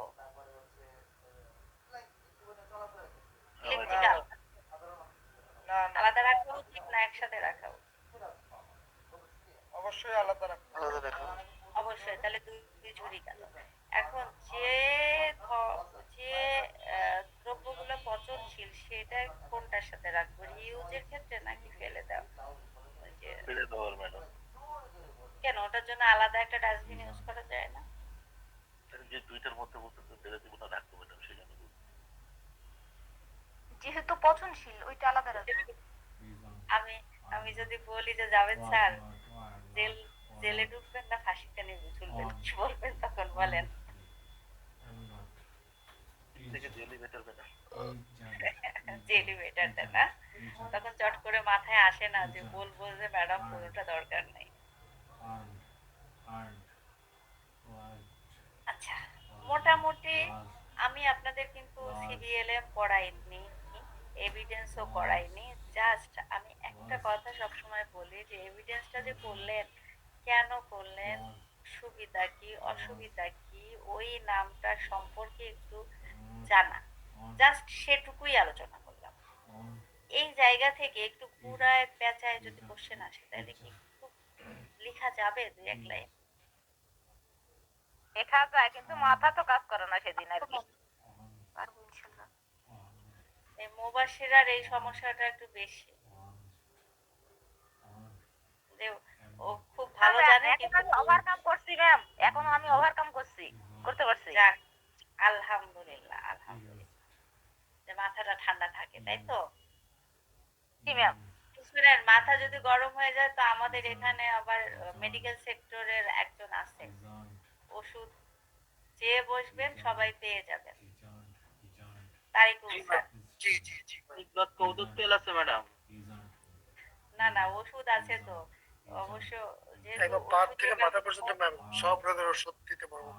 Speaker 1: ইলেকট্রিক্যাল
Speaker 4: না না,
Speaker 1: আলাদা রাখা উচিত না একসাথে রাখা উচিত?
Speaker 4: অবশ্যই আলাদা রাখতে হবে।
Speaker 1: অবশ্যই, তাহলে দুই দুই ঝুড়ি গেল। এখন যে যে দ্রব্যগুলো পচনশীল সেটা কোনটার সাথে রাখবো, রিইউজের ক্ষেত্রে নাকি ফেলে দাও? ওই যে
Speaker 7: ফেলে দেওয়ার ম্যাডাম।
Speaker 1: কেন ওটার জন্য আলাদা একটা ডাস্টবিন ইউজ করা যায় না?
Speaker 7: যে দুইটার মধ্যে বলতে তো ফেলে দিব না, রাখবো ম্যাডাম, সেই জন্য
Speaker 2: যেহেতু পচনশীল ওইটা আলাদা রাখবেন।
Speaker 1: আমি আমি যদি বলি যে যাবেন স্যার জেল জেলে ঢুকবেন না ফাঁসিতে নেমে ঝুলবেন, কি বলবেন তখন বলেন?
Speaker 7: থেকে jelly better madam.
Speaker 1: Jelly better না? তখন চট করে মাথায় আসে না যে বলবো যে ম্যাডাম কোনোটা দরকার নেই। আচ্ছা, মোটামুটি আমি আপনাদের কিন্তু সিবিএলএম পড়াইনি, এভিডেন্সও করাইনি। জাস্ট আমি একটা কথা সবসময় বলি যে এভিডেন্সটা যে করলেন, কেন করলেন, সুবিধা কি অসুবিধা কি, ওই নামটা সম্পর্কে একটু জানা, জাস্ট সেটুকুই আলোচনা করলাম। এই জায়গা থেকে একটু ঘুরায় পেঁচায় যদি কোশ্চেন আসে তাহলে কি একটু লেখা যাবে 2-1 লাইন?
Speaker 6: লেখা যায় কিন্তু মাথা তো কাজ করে না সেদিন আর কি।
Speaker 2: পারবো ইনশাল্লাহ।
Speaker 1: এই মুবাশিরার এই সমস্যাটা একটু বেশি, যে ও খুব ভালো জানে
Speaker 6: এখন
Speaker 1: কিন্তু
Speaker 6: আমি ওভারকাম করছি ম্যাম, এখনো আমি ওভারকাম করছি, করতে পারছি।
Speaker 1: যাক, আলহামদুলিল্লাহ আলহামদুলিল্লাহ। যে মাথাটা ঠান্ডা থাকে, তাই তো?
Speaker 2: জি ম্যাম।
Speaker 1: শুনেন, মাথা যদি গরম হয়ে যায় তো আমাদের এখানে আবার মেডিকেল সেক্টরের একজন আছে, ওষুধ চেয়ে বসবেন, সবাই পেয়ে যাবেন। তারিকুল
Speaker 5: জি
Speaker 1: স্যার।
Speaker 5: ম্যাম, জি জি জি।
Speaker 7: কৌতুক তেল আছে ম্যাডাম?
Speaker 1: না না, ওষুধ আছে তো অবশ্য, যেহেতু
Speaker 5: একদম পা থেকে
Speaker 1: ওষুধের
Speaker 5: মাথা
Speaker 1: ব্যবস্থা
Speaker 5: পর্যন্ত ম্যাম সব রোগের ওষুধ দিতে পারবো,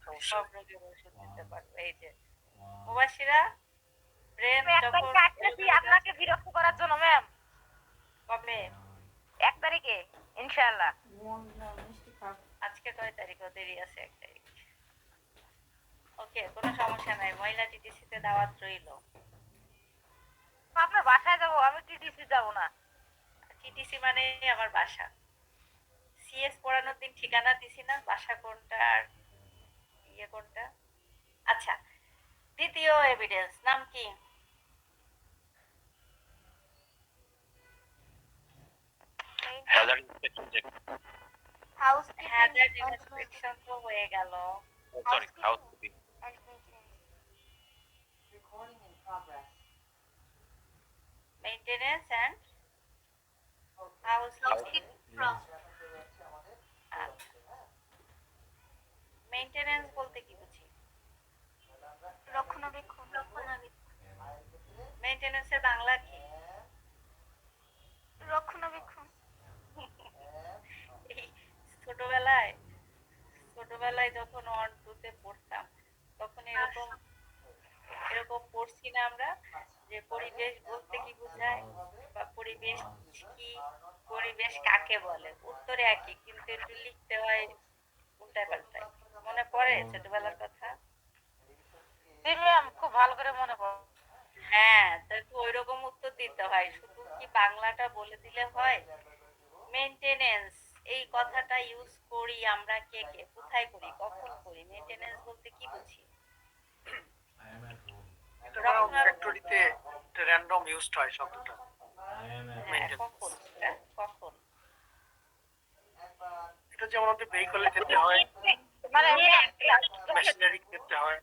Speaker 5: সমস্যা
Speaker 1: সব
Speaker 5: নেই।
Speaker 1: রোগের ওষুধ দিতে পারবে। এই যে মুবাশিরা, ব্রেন
Speaker 2: আমি 1
Speaker 1: যখন
Speaker 2: তারিখে আসতেছি আপনাকে বিরক্ত করার জন্য ম্যাম।
Speaker 1: কবে?
Speaker 2: 1 তারিখে ইনশাআল্লাহ।
Speaker 1: আজকে কয় তারিখ? ও দেরি আছে 1 তারিখ। ওকে, কোনো সমস্যা নাই, মহিলা টিটিসিতে দাওয়াত রইলো।
Speaker 2: আপনার বাসায় যাবো, আমি টিটিসি যাব না।
Speaker 1: টিটিসি মানে আমার বাসা। সিএস পড়ানোর দিন ঠিকানা দিছি না, বাসা কোনটা আর ইয়ে কোনটা। আচ্ছা, দ্বিতীয় এভিডেন্স নাম কি?
Speaker 7: Hazard inspection check.
Speaker 1: Hazard inspection তো হয়ে গেল।
Speaker 7: Sorry, housekeeping.
Speaker 1: Maintenance and housekeeping. Maintenance বলতে কি বুঝি?
Speaker 2: রক্ষণাবেক্ষণ।
Speaker 1: মেইনটেনেন্সের বাংলা কি?
Speaker 2: রক্ষণাবেক্ষণ।
Speaker 1: এই ছোটবেলায় ছোটবেলায় যখন 1 2 তে পড়তাম তখন এরকম এরকম পড়ছি না আমরা, যে পরিবেশ বলতে কি বোঝায় বা পরিবেশ কি, পরিবেশ কাকে বলে। উত্তরে একই, কিন্তু একটু লিখতে হয় উল্টায় পাল্টায়। মনে পড়ে ছোটবেলার কথা?
Speaker 2: জি ম্যাম, খুব ভালো করে মনে পড়ে।
Speaker 1: হ্যাঁ, তাই তো ওইরকম উত্তর দিতে হয়, শুধু কি বাংলাটা বলে দিলে হয়? মেইনটেনেন্স এই কথাটা ইউজ করি আমরা কে কে, কোথায় করি, কখন করি? মেইনটেনেন্স বলতে কি বুঝি?
Speaker 5: এটা ম্যাম ফ্যাক্টরিতে র্যান্ডম ইউজড হয় শব্দটা।
Speaker 1: হ্যাঁ, কখন সেটা? কখন?
Speaker 5: এটা যেমন আমাদের ভেহিকলের ক্ষেত্রে হয়,
Speaker 2: মানে
Speaker 5: মেশিনারির ক্ষেত্রে হয়।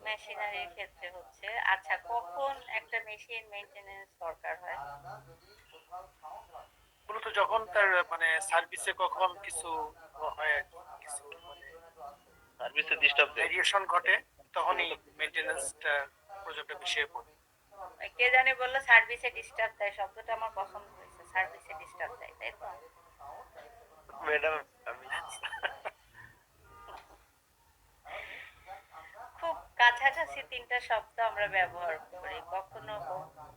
Speaker 1: মেশিনারির ক্ষেত্রে হচ্ছে। আচ্ছা, কখন একটা মেশিন মেইনটেনেন্স দরকার হয়?
Speaker 5: মূলত যখন তার মানে সার্ভিসে কখন কিছু হয় আর কি, কিছু
Speaker 7: সার্ভিসে ডিস্টার্ব দেয়।
Speaker 5: ভেরিয়েশন ঘটে, তখনই মেইনটেনেন্সটা প্রয়োজনটা বেশি হয়ে পড়ে।
Speaker 1: কে জানি বললো সার্ভিসে ডিস্টার্ব দেয়, শব্দটা আমার পছন্দ হয়েছে, সার্ভিসে ডিস্টার্ব দেয়, তাই তো?
Speaker 7: ম্যাডাম আমি
Speaker 1: খুব কাছাকাছি 3টা শব্দ আমরা ব্যবহার করি, কখনো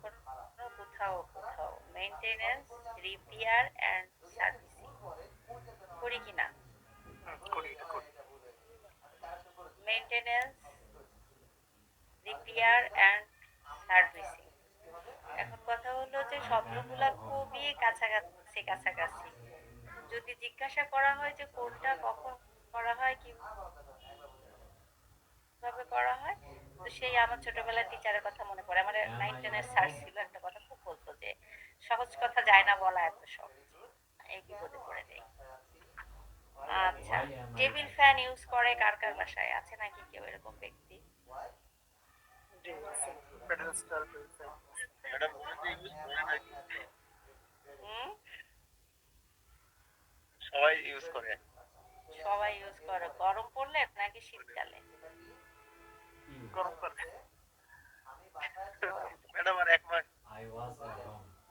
Speaker 1: কখনো, কোথাও কোথাও। মেইনটেনেন্স, রিপেয়ার এন্ড সার্ভিসিং করি কিনা?
Speaker 5: করি করি।
Speaker 1: Maintenance, repair and servicing. এখন কথা হলো যে শব্দগুলা খুবই কাছাকাছি কাছাকাছি। যদি জিজ্ঞাসা করা হয় যে কোনটা কখন করা হয়, কিভাবে করা হয়, তো সেই আমার ছোটবেলার টিচারের কথা মনে পড়ে। আমার 9 10-এর স্যার ছিল, একটা কথা খুব বলতো যে সহজ কথা যায় না বলা এত সহজ। এই বিপদে পড়ে যাই। আচ্ছা, টেবিল ফ্যান ইউজ করে কার কার বাসায়? আছে নাকি কেউ এরকম ব্যক্তি?
Speaker 5: জি, মেইনটেনেন্সটা
Speaker 7: ম্যাডাম ইউজ করে না,
Speaker 1: হুম,
Speaker 7: সবাই ইউজ করে।
Speaker 1: সবাই ইউজ করে। গরম পড়লে নাকি শীতকালে?
Speaker 5: গরম করে।
Speaker 7: ম্যাডাম আর 1 মাস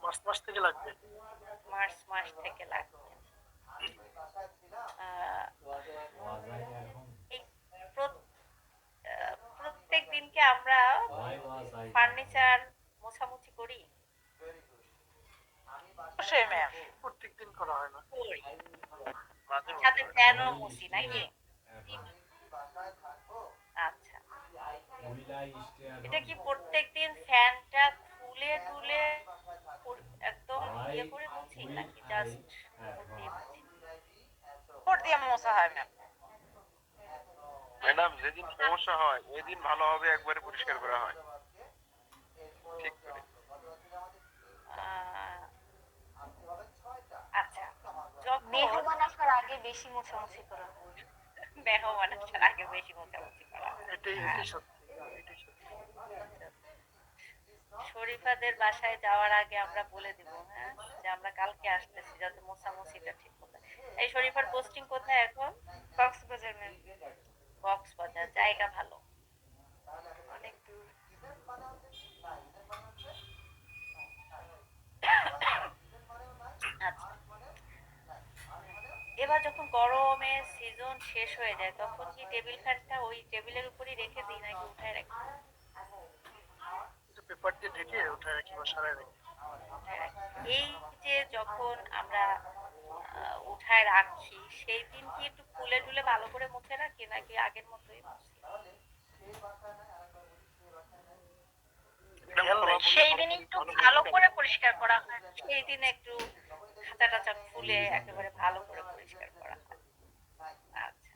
Speaker 5: মাস মাস থেকে লাগবে।
Speaker 1: মার্চ মাস থেকে লাগবে। আহ, এই প্রত্যেক দিনকে আমরা ফার্নিচার মোছামুছি করি?
Speaker 2: অবশ্যই ম্যাম।
Speaker 5: প্রত্যেকদিন করা হয় না।
Speaker 1: করি।
Speaker 7: মাঝে
Speaker 1: সাথে ফ্যানও মুছি নাকি? আচ্ছা, এটা কি প্রত্যেকদিন ফ্যানটা খুলে টুলে একদম ইয়ে করে মুছি, নাকি জাস্ট দিয়ে মুছি?
Speaker 2: কোট দিয়ে মোছা হয় ম্যাম।
Speaker 7: ম্যাডাম যেদিন সমস্যা হয় ওই দিন ভালোভাবে একবারে পরিষ্কার করা হয় ঠিক করে।
Speaker 1: আহ, আচ্ছা, যখন
Speaker 2: মেহমান আসার আগে বেশি মোছামুছি করা হয়।
Speaker 1: মেহমান আসার আগে বেশি মোছামুছি করা হয়।
Speaker 5: এটাই সত্যি, এটাই সত্যি।
Speaker 1: শরীফাদের বাসায় যাওয়ার আগে আমরা বলে দিব, হ্যাঁ, যে আমরা কালকে আসতেছি, যাতে মোছামুছিটা ঠিক মতো। এই শরীফার পোস্টিং কোথায় এখন?
Speaker 2: কক্সবাজার ম্যাম।
Speaker 1: কক্সবাজার, জায়গা ভালো।
Speaker 2: অনেক দূর।
Speaker 1: আচ্ছা, এবার যখন গরমের সিজন শেষ হয়ে যায় তখন কি টেবিল ফ্যানটা ওই টেবিলের উপরই রেখে দিই নাকি উঠায় রাখি?
Speaker 5: পেপার দিয়ে ঢেকে উঠায় রাখি বা সারায় রাখি।
Speaker 1: উঠায় রাখি। এই যে যখন আমরা উঠায় রাখি সেই দিন কি একটু খুলে টুলে ভালো করে মুছে রাখি নাকি আগের মতোই মুছি?
Speaker 2: সেই দিন একটু ভালো করে পরিষ্কার করা হয়।
Speaker 1: সেই দিন একটু খাঁচা টাচা খুলে একেবারে ভালো করে পরিষ্কার করা হয়। আচ্ছা,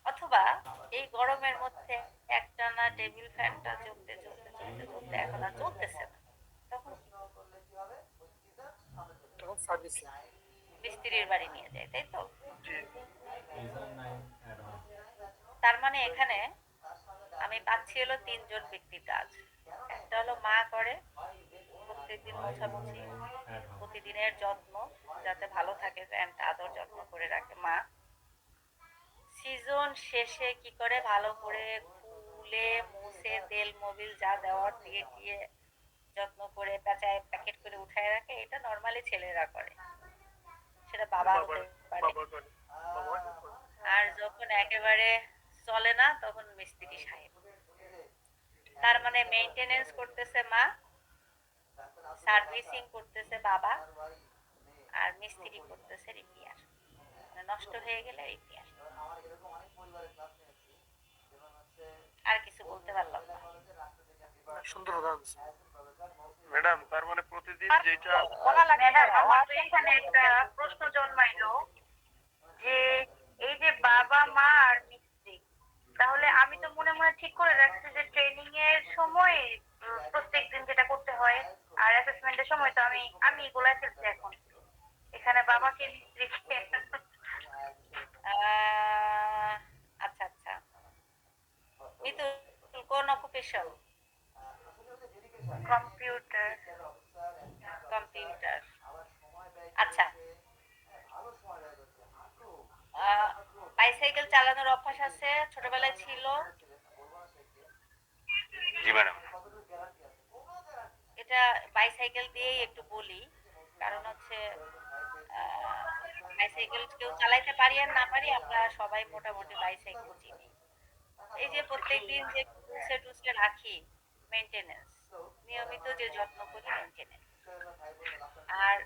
Speaker 1: অথবা এই গরমের মধ্যে একটানা টেবিল ফ্যানটা চলতে চলতে চলতে চলতে এখন আর চলতেছে না, তখন কি?
Speaker 5: তখন সার্ভিসিং।
Speaker 1: মিস্ত্রির বাড়ি নিয়ে যায়, তাই তো?
Speaker 5: জি।
Speaker 1: তার মানে এখানে আমি পাচ্ছি হলো তিনজন ব্যক্তির কাজ। একটা হলো মা করে প্রত্যেকদিন মোছামুছি, প্রতিদিনের যত্ন, যাতে ভালো থাকে ফ্যানটা আদর যত্ন করে রাখে মা। সিজন শেষে কি করে ভালো করে খুলে মুছে তেল মোবিল যা দেওয়ার দিয়ে দিয়ে যত্ন করে পেঁচায় প্যাকেট করে উঠায় রাখে, এটা নর্মালি ছেলেরা করে, সেটা বাবা হতে পারে। আর যখন একেবারে চলে না তখন মিস্ত্রি সাহেব। তার মানে মেইনটেনেন্স করতেছে মা, সার্ভিসিং করতেছে বাবা, আর মিস্ত্রি করতেছে রিপেয়ার, মানে নষ্ট হয়ে গেলে রিপেয়ার। আর কিছু বলতে পারলাম না।
Speaker 5: সুন্দর উদাহরণ।
Speaker 7: ম্যাডাম তার মানে প্রতিদিন যেটা
Speaker 2: বলা লাগে না, আমার তো এখানে একটা প্রশ্ন জন্মাইলো যে এই যে বাবা মা আর মিস্ত্রি, তাহলে আমি তো মনে মনে ঠিক করে রাখছি যে ট্রেনিং এর সময় প্রত্যেক দিন যেটা করতে হয় আর অ্যাসেসমেন্টের সময় তো আমি আমি এগুলাই ফেলছি এখন এখানে বাবাকে মিস্ত্রিকে।
Speaker 1: আচ্ছা আচ্ছা, মিতুল কোন অকুপেশন?
Speaker 2: কম্পিউটার।
Speaker 1: কম্পিউটার। আচ্ছা, বাইসাইকেল চালানোর অভ্যাস আছে, ছোটবেলায় ছিল?
Speaker 7: জি ম্যাডাম।
Speaker 1: এটা বাইসাইকেল দিয়েই একটু বলি, কারণ হচ্ছে বাইসাইকেল কেউ চালাইতে পারি আর না পারি, আমরা সবাই মোটামুটি বাইসাইকেল চিনি। এই যে প্রত্যেকদিন যে টুলসে টুলসে রাখি, মেইনটেনেন্স, নিয়মিত যে যত্ন করি মেইনটেনেন্স, আর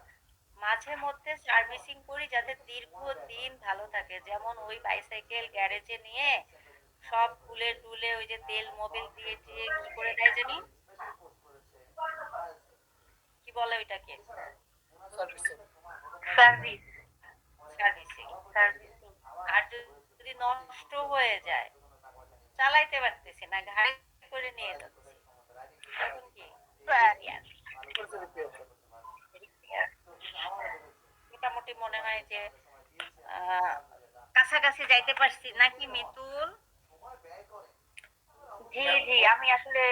Speaker 1: মাঝে মধ্যে সার্ভিসিং করি যাতে দীর্ঘদিন ভালো থাকে। যেমন ওই বাইসাইকেল গ্যারেজে নিয়ে সব খুলে টুলে ওই যে তেল মোবিল দিয়ে দিয়ে কি করে দেয় জানি, কি বলে ওইটাকে?
Speaker 5: সার্ভিসিং।
Speaker 2: সার্ভিস।
Speaker 1: সার্ভিসিং। সার্ভিসিং। আর যদি নষ্ট হয়ে যায়, চালাইতে পারতেছি না, ঘাড়ে করে নিয়ে যাচ্ছি, তখন কি? রিপেয়ার। মোটামুটি মনে হয় যে কাছাকাছি যাইতে পারছি নাকি মিতুল?
Speaker 2: জি জি, আমি আসলে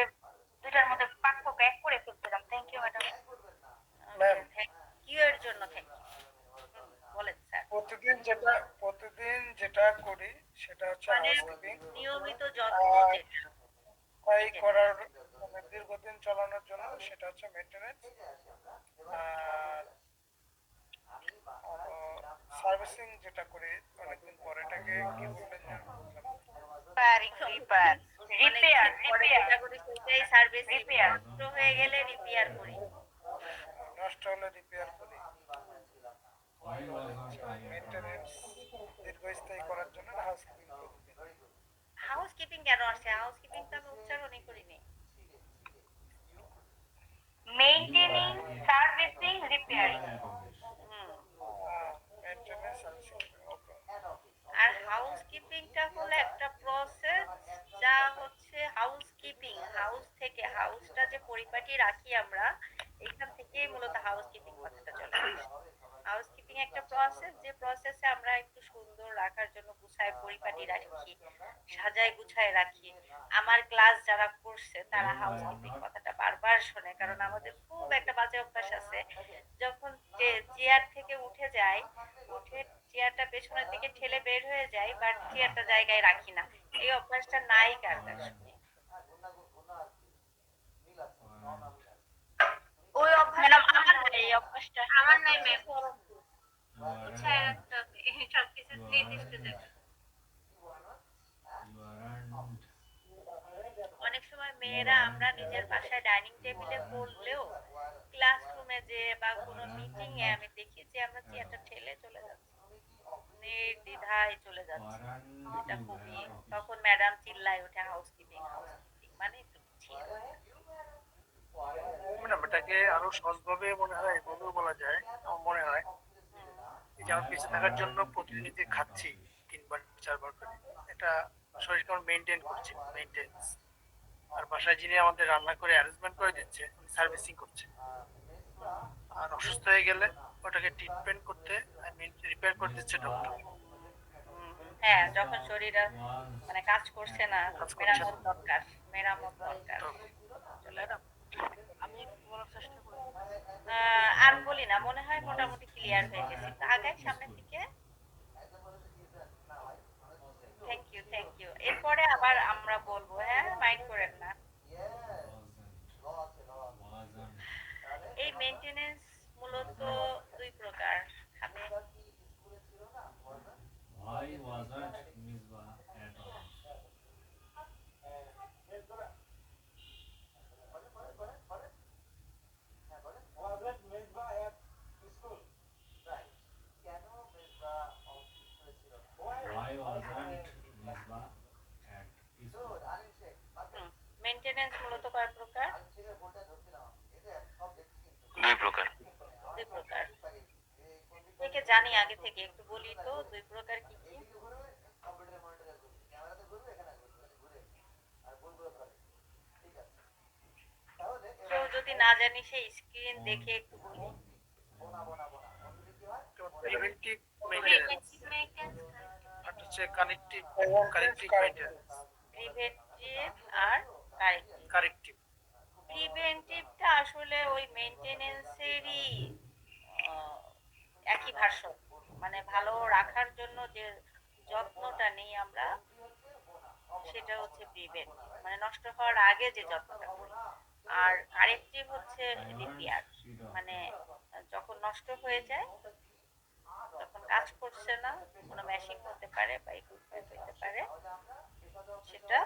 Speaker 2: দুটার মধ্যে পার্থক্য এক করে ফেলছিলাম। Thank you madam.
Speaker 1: Thank you এর জন্য থ্যাংক ইউ। বলেন স্যার।
Speaker 5: প্রতিদিন যেটা করি সেটা হচ্ছে
Speaker 1: মানে
Speaker 5: হাউসকিপিং।
Speaker 1: নিয়মিত যত্ন যেটা,
Speaker 5: করার মানে দীর্ঘদিন চালানোর জন্য সেটা হচ্ছে মেইনটেনেন্স। আর সার্ভিসিং যেটা করি অনেকদিন পরে, এটাকে কি বললেন যেন বুঝলাম না।
Speaker 2: রিপেয়ার। রিপেয়ার।
Speaker 1: পরে যেটা করি সেটাই সার্ভিসিং, নষ্ট হয়ে গেলে রিপেয়ার করি।
Speaker 5: নষ্ট হলে রিপেয়ার করি। মেইনটেনেন্স দীর্ঘস্থায়ী করার জন্য হাউসকিপিং প্রতিদিন।
Speaker 1: হাউস কিপিং কেন আসছে? হাউস কিপিং তো আমি উচ্চারণই করিনি।
Speaker 2: Maintaining, servicing, repairing.
Speaker 5: Maintenance servicing. Okay.
Speaker 1: আর হাউস কিপিংটা হলো একটা প্রসেস, যা হচ্ছে হাউস কিপিং, হাউস থেকে হাউসটা যে পরিপাটি রাখি আমরা, এখান থেকেই মূলত হাউস কিপিং কথাটা চলে আসে। হাউস কিপিং একটা প্রসেস, যে প্রসেসে আমরা একটু সুন্দর রাখার জন্য গুছাই
Speaker 2: বাসায় পরিপাটি রাখি, সাজায় গুছায় রাখি। আমার ক্লাস যারা করছে তারা হাউসকিপিং কথাটা বারবার শোনে, কারণ আমাদের খুব একটা বাজে অভ্যাস আছে। যখন চেয়ার থেকে উঠে যাই, উঠে চেয়ারটা পেছনের দিকে ঠেলে বের হয়ে যাই, বাট চেয়ারটা জায়গায় রাখি না। এই অভ্যাসটা নাই কার কার শুনি। ওই অভ্যাস ম্যাডাম আমার নাই, এই অভ্যাসটা আমার নাই ম্যাম। গুছায় রাখতে হবে সবকিছু নির্দিষ্ট জায়গায়। অনেক সময় মেয়েরা আমরা নিজের বাসায় ডাইনিং টেবিলে করলেও ক্লাসরুমে যে বা কোনো মিটিং এ আমি দেখি যে আমরা চেয়ারটা ঠেলে চলে যাচ্ছি, নির্দ্বিধায় চলে যাচ্ছি। এটা খুবই, তখন ম্যাডাম চিল্লায় ওঠে হাউসকিপিং হাউসকিপিং, মানে একটু ছিল।
Speaker 5: ম্যাডাম এটাকে আরো সহজভাবে মনে হয় এভাবেও বলা যায়। আমার মনে হয় এই যে আমার বেঁচে থাকার জন্য প্রতিদিন যে খাচ্ছি 3 বার 4 বার করে, এটা শরীরকে আমরা মেনটেন করছি, মেনটেন্স। আর বাসায় যিনি আমাদের রান্না করে অ্যারেঞ্জমেন্ট করে দিচ্ছে উনি সার্ভিসিং করছে। আর অসুস্থ হয়ে গেলে ওটাকে ট্রিটমেন্ট করতে, আই মিন রিপেয়ার করে দিচ্ছে ডক্টর।
Speaker 2: হ্যাঁ, যখন শরীর আর মানে কাজ করছে না,
Speaker 5: কাজ করছে না।
Speaker 2: মেরামত দরকার, মেরামত দরকার।
Speaker 5: ম্যাডাম আমি একটু বলার চেষ্টা করি।
Speaker 2: আর বলি না, মনে হয় মোটামুটি ক্লিয়ার হয়ে গেছে। একটু আগাই সামনের দিকে। Thank you, thank you. এরপরে আবার আমরা বলবো, হ্যাঁ, মাইন্ড করেন না। এই মেইনটেনেন্স মূলত 2 প্রকার। আমি
Speaker 8: Why wasn't Misbah at all? Why wasn't Misbah at school?
Speaker 2: Maintenance মূলত কয় প্রকার?
Speaker 7: 2 প্রকার।
Speaker 2: 2 প্রকার। থেকে জানি আগে থেকে, একটু বলি তো 2 প্রকার কি কি? কেউ যদি না জানি সেই স্ক্রিন দেখে একটু বলি।
Speaker 5: প্রিভেন্টিভ মেইনটেনেন্স আর হচ্ছে কানেক্টিভ কারেক্টিভ মেইনটেনেন্স।
Speaker 2: প্রিভেন্টিভ আর কারেক্টিভ।
Speaker 5: কারেক্টিভ
Speaker 2: প্রিভেন্টিভটা আসলে ওই মেইনটেনেন্সেরই একই ভাষ্য, মানে ভালো রাখার জন্য যে যত্নটা নেই আমরা, সেটা হচ্ছে প্রিভেন্টিভ, মানে নষ্ট হওয়ার আগে যে যত্নটা করি। আর কারেক্টিভ হচ্ছে রিপেয়ার, মানে যখন নষ্ট হয়ে যায়, যখন কাজ করছে না, কোনো মেশিন হতে পারে বা ইকুইপমেন্ট হতে পারে, সেটা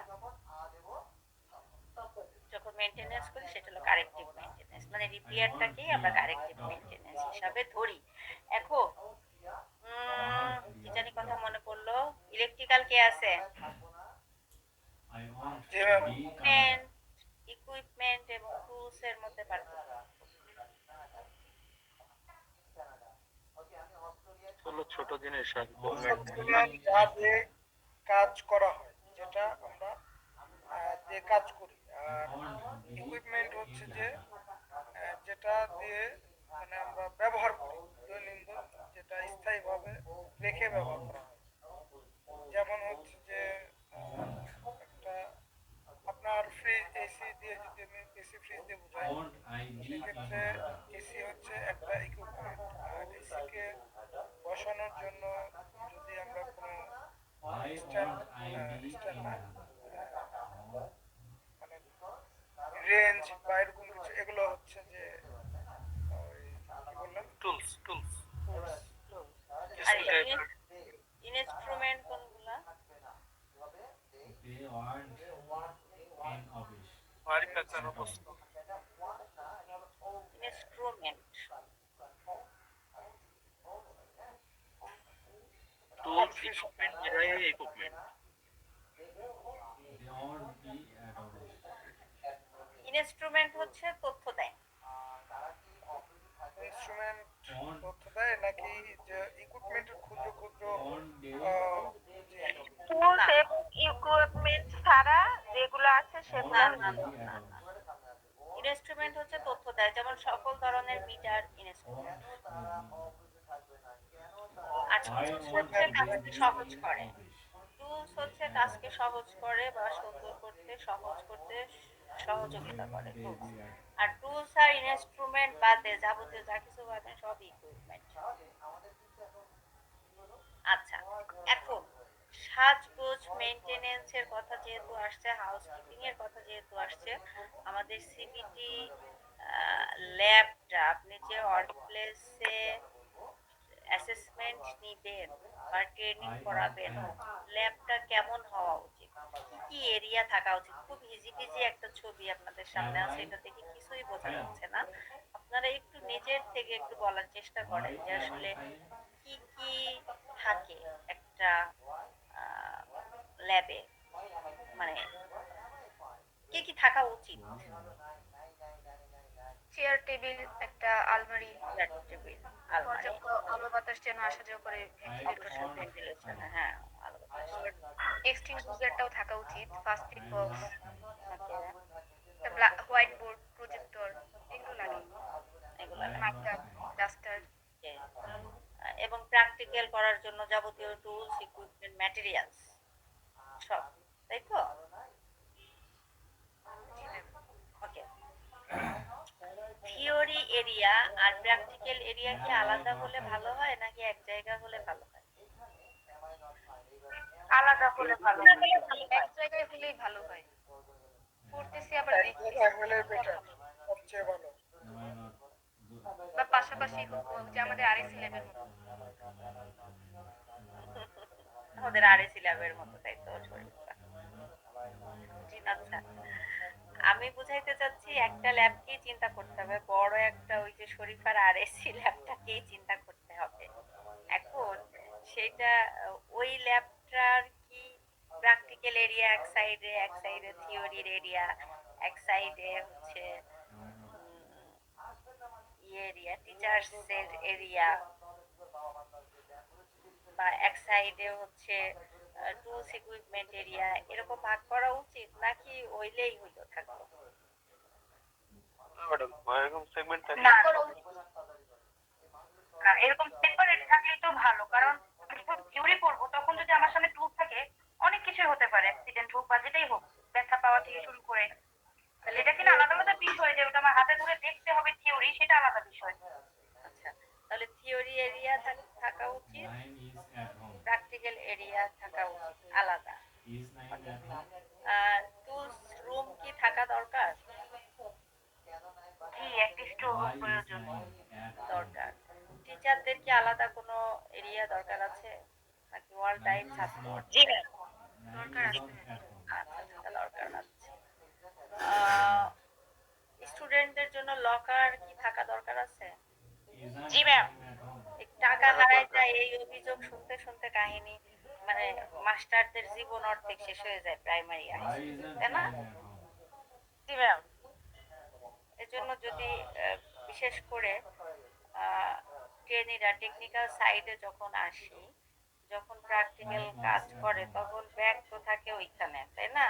Speaker 2: যখন মেইনটেনেন্স করি সেটা হলো কারেক্টিভ মেইনটেনেন্স, মানে রিপেয়ারটাকেই আমরা কারেক্টিভ মেইনটেনেন্স হিসাবে ধরি। এখন কি জানি কথা মনে পড়লো, ইলেকট্রিক্যাল কে আছে?
Speaker 8: I want to be Canada.
Speaker 2: Equipment এবং টুলস এর মধ্যে পার্থক্য।
Speaker 7: হলো ছোট জিনিস আর
Speaker 5: যা দিয়ে কাজ করা হয়, যেটা আমরা দিয়ে কাজ করি। আর ইকুইপমেন্ট হচ্ছে যে যেটা দিয়ে মানে আমরা ব্যবহার করি দৈনন্দিন, যেটা স্থায়ীভাবে রেখে ব্যবহার করা হয়। যেমন হচ্ছে যে একটা আপনার ফ্রিজ, এসি দিয়ে যদি আমি এসি ফ্রিজ দিয়ে বোঝাই,
Speaker 8: Won't I be
Speaker 5: সেক্ষেত্রে
Speaker 8: Canada?
Speaker 5: এসি হচ্ছে একটা ইকুইপমেন্ট। আর এসিকে বসানোর জন্য যদি আমরা কোনো
Speaker 8: Why
Speaker 5: stand
Speaker 8: won't I be
Speaker 5: stand না
Speaker 8: Canada?
Speaker 5: মানে রেঞ্জ বা এরকম কিছু, এগুলো হচ্ছে যে ওই কি বললাম, টুলস টুলস
Speaker 2: আর ইনস্ট্রুমেন্ট কোনগুলা?
Speaker 8: They weren't in office.
Speaker 5: মারিফাচার অবস্থা।
Speaker 2: ইনস্ট্রুমেন্ট
Speaker 7: টুলস ইকুইপমেন্ট যেটাই equipment.
Speaker 8: They won't be at office.
Speaker 2: Instrument হচ্ছে তথ্য দেয়।
Speaker 5: ইনস্ট্রুমেন্ট তথ্য দেয় নাকি যে ইকুইপমেন্টের ক্ষুদ্র ক্ষুদ্র
Speaker 8: Won't they?
Speaker 2: টুলস এবং ইকুইপমেন্ট ছাড়া যেগুলো আছে সেগুলো
Speaker 8: Won't they be at office?
Speaker 2: Instrument হচ্ছে তথ্য দেয়, যেমন সকল ধরনের meter instrument.
Speaker 8: Won't they be?
Speaker 2: আর
Speaker 8: Why
Speaker 2: টুলস
Speaker 8: won't
Speaker 2: হচ্ছে
Speaker 8: they
Speaker 2: কাজকে
Speaker 8: be
Speaker 2: সহজ
Speaker 8: in
Speaker 2: করে।
Speaker 8: office?
Speaker 1: কাজকে সহজ করে বা সুন্দর করতে সহজ করতে সহযোগিতা করে টুলস। আর টুলস আর ইনস্ট্রুমেন্ট বাদে যাবতীয় যা কিছু পাবেন সব ইকুইপমেন্ট। আচ্ছা, এখন সাজগোজ মেইনটেনেন্স এর কথা যেহেতু আসছে, হাউসকিপিং এর কথা যেহেতু আসছে, আমাদের সিবিটি ল্যাবটা আপনি যে ওয়ার্ক প্লেসে অ্যাসেসমেন্ট নিবেন বা ট্রেনিং করাবেন, ল্যাবটা কেমন হওয়া উচিত, কি কি এরিয়া থাকা উচিত? খুব ইজি বিজি একটা ছবি আপনাদের সামনে আছে, এটা দেখে কিছুই বোঝা যাচ্ছে না। আপনারা একটু নিজের থেকে একটু বলার চেষ্টা করেন যে আসলে কি কি থাকে একটা ল্যাবে, মানে কি কি থাকা উচিত?
Speaker 2: চেয়ার, টেবিল, একটা আলমারি,
Speaker 1: চেয়ার টেবিল, আলমারি,
Speaker 2: পর্যাপ্ত আলো বাতাস যেন আসা যাওয়া করে, ভেন্টিলেটর,
Speaker 1: ভেন্টিলেশন, হ্যাঁ, আলো বাতাস।
Speaker 2: এক্সটিংগুইজারটাও থাকা উচিত, ফার্স্ট এড বক্স,
Speaker 1: ওকে,
Speaker 2: একটা হোয়াইট বোর্ড, প্রজেক্টর, এগুলো লাগে,
Speaker 1: এগুলো
Speaker 2: মার্কার, ডাস্টার।
Speaker 1: লাগে। এবং প্র্যাকটিক্যাল করার জন্য যাবতীয় টুলস, ইকুইপমেন্ট, ম্যাটেরিয়ালস সব, তাই তো? ওকে। থিওরি এরিয়া আর প্র্যাকটিক্যাল এরিয়া কি আলাদা হলে ভালো হয় নাকি এক জায়গা হলে ভালো হয়?
Speaker 2: আলাদা হলে ভালো হয়, এক
Speaker 1: হয়।
Speaker 2: জায়গায় হলেই ভালো হয়। পড়তেছি আবার
Speaker 4: এক
Speaker 2: দেখতেছি,
Speaker 4: জায়গায় হলে বেটার, সবচেয়ে ভালো।
Speaker 2: বা পাশাপাশি হোক, যে আমাদের আরএসি ল্যাবের মতো।
Speaker 1: আমাদের আরএসি ল্যাবের মতো, তাই তো? শরীফা, আচ্ছা, আমি বুঝাইতে চাচ্ছি একটা ল্যাবকেই চিন্তা করতে হবে, বড় একটা ওই যে শরীফার আরএসি ল্যাবটাকেই চিন্তা করতে হবে। এখন সেটা ওই ল্যাবটার কি প্র্যাকটিক্যাল এরিয়া এক সাইডে, এক সাইডে থিওরির এরিয়া, এক সাইডে হচ্ছে এরিয়া টিচার্স এর এরিয়া, বা এক সাইডে হচ্ছে টুলস ইকুইপমেন্ট এরিয়া, এরকম ভাগ করা উচিত নাকি ওইলেই হইলো থাকলো?
Speaker 7: ম্যাডাম এরকম সেগমেন্ট থাকে
Speaker 2: না, না, এরকম সেপারেট থাকলে তো ভালো, কারণ আমি যখন থিওরি পড়বো তখন যদি আমার সামনে টুল থাকে, অনেক কিছুই হতে পারে, অ্যাক্সিডেন্ট হোক বা যেটাই হোক, ব্যথা পাওয়া থেকে শুরু করে। তাহলে এটা কিনা আলাদা আলাদা বিষয়, যে ওটা আমার হাতে ধরে দেখতে হবে থিওরি, সেটা আলাদা বিষয়।
Speaker 1: আচ্ছা, তাহলে থিওরি এরিয়া থাকা উচিত,
Speaker 8: Nine is at home.
Speaker 1: Practical area থাকা উচিত আলাদা।
Speaker 8: Is nine at home?
Speaker 1: Tools room কি থাকা দরকার?
Speaker 2: জি, একটা স্টোর
Speaker 8: Why is
Speaker 2: প্রয়োজন।
Speaker 8: nine at home?
Speaker 1: দরকার। টিচারদের কি আলাদা কোনো এরিয়া দরকার আছে নাকি অল টাইম
Speaker 8: Nine is
Speaker 1: ছাত্র?
Speaker 8: not.
Speaker 2: জি ম্যাম,
Speaker 8: Nine
Speaker 2: দরকার
Speaker 8: is
Speaker 2: আছে।
Speaker 8: not at home.
Speaker 1: আচ্ছা, আচ্ছা, দরকার আছে। স্টুডেন্টদের জন্য লকার কি থাকা দরকার আছে?
Speaker 8: Is not
Speaker 2: G ma'am.
Speaker 8: nine at home?
Speaker 1: এই টাকা হারায় যায় এই অভিযোগ শুনতে শুনতে কাহিনী, মানে মাস্টারদের জীবন অর্ধেক শেষ হয়ে যায় primary
Speaker 8: Why
Speaker 1: hi,
Speaker 8: is not
Speaker 1: তাই না?
Speaker 8: nine at home?
Speaker 2: জি ম্যাম।
Speaker 1: এজন্য যদি বিশেষ করে ট্রেনিরা টেকনিক্যাল সাইডে যখন আসি, যখন প্র্যাকটিক্যাল কাজ করে তখন ব্যাগ তো থাকে ওইখানে, তাই না?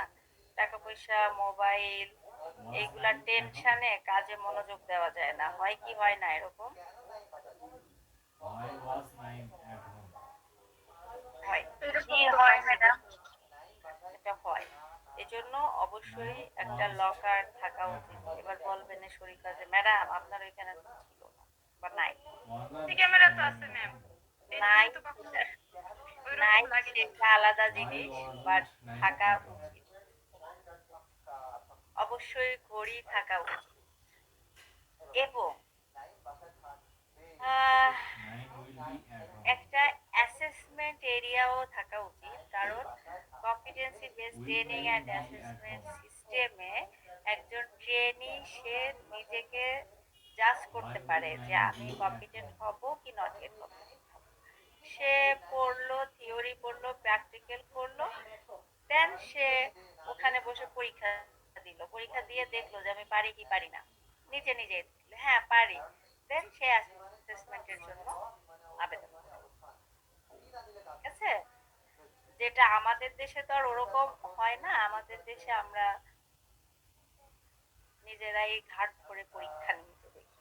Speaker 1: টাকা পয়সা, মোবাইল, এইগুলা টেনশনে কাজে মনোযোগ দেওয়া যায় না, হয় কি হয় না এরকম?
Speaker 8: Why was nine at home?
Speaker 1: হয়,
Speaker 2: জি হয় ম্যাডাম।
Speaker 1: এটা হয়। এজন্য অবশ্যই একটা লকার থাকা উচিত। এবার বলবেন শরীফা যে ম্যাডাম আপনার ওইখানে তো ছিল না বা নাই।
Speaker 8: Was
Speaker 2: সিসি
Speaker 8: not
Speaker 2: ক্যামেরা তো আছে ম্যাম।
Speaker 1: নাই,
Speaker 2: তো কখনো
Speaker 1: নাই
Speaker 2: ওইরকম লাগে না।
Speaker 1: সেটা আলাদা
Speaker 8: why
Speaker 1: জিনিস,
Speaker 8: was
Speaker 1: বাট
Speaker 8: not nine
Speaker 1: থাকা
Speaker 8: at home?
Speaker 1: উচিত। অবশ্যই ঘড়ি থাকা উচিত এবং আহ,
Speaker 8: Nine will be at home.
Speaker 1: একটা অ্যাসেসমেন্ট এরিয়াও থাকা উচিত, কারণ competency base training and assessment সিস্টেমে একজন ট্রেনি সে নিজেকে জাজ করতে পারে যে আমি কম্পিটেন্ট হব কি নট এট হব। সে পড়লো, থিওরি পড়লো, প্র্যাকটিক্যাল করলো, দেন সে ওখানে বসে পরীক্ষা দিল, পরীক্ষা দিয়ে দেখলো যে আমি পারি কি পারি না, নিজে নিজে দিল, হ্যাঁ পারি, দেন সে অ্যাসেসমেন্টের জন্য আবেদন করলো। ঠিক আছে? যেটা আমাদের দেশে তো আর ওরকম হয় না, আমাদের দেশে আমরা নিজেরাই ঘাট ধরে পরীক্ষা নিতে দেখি,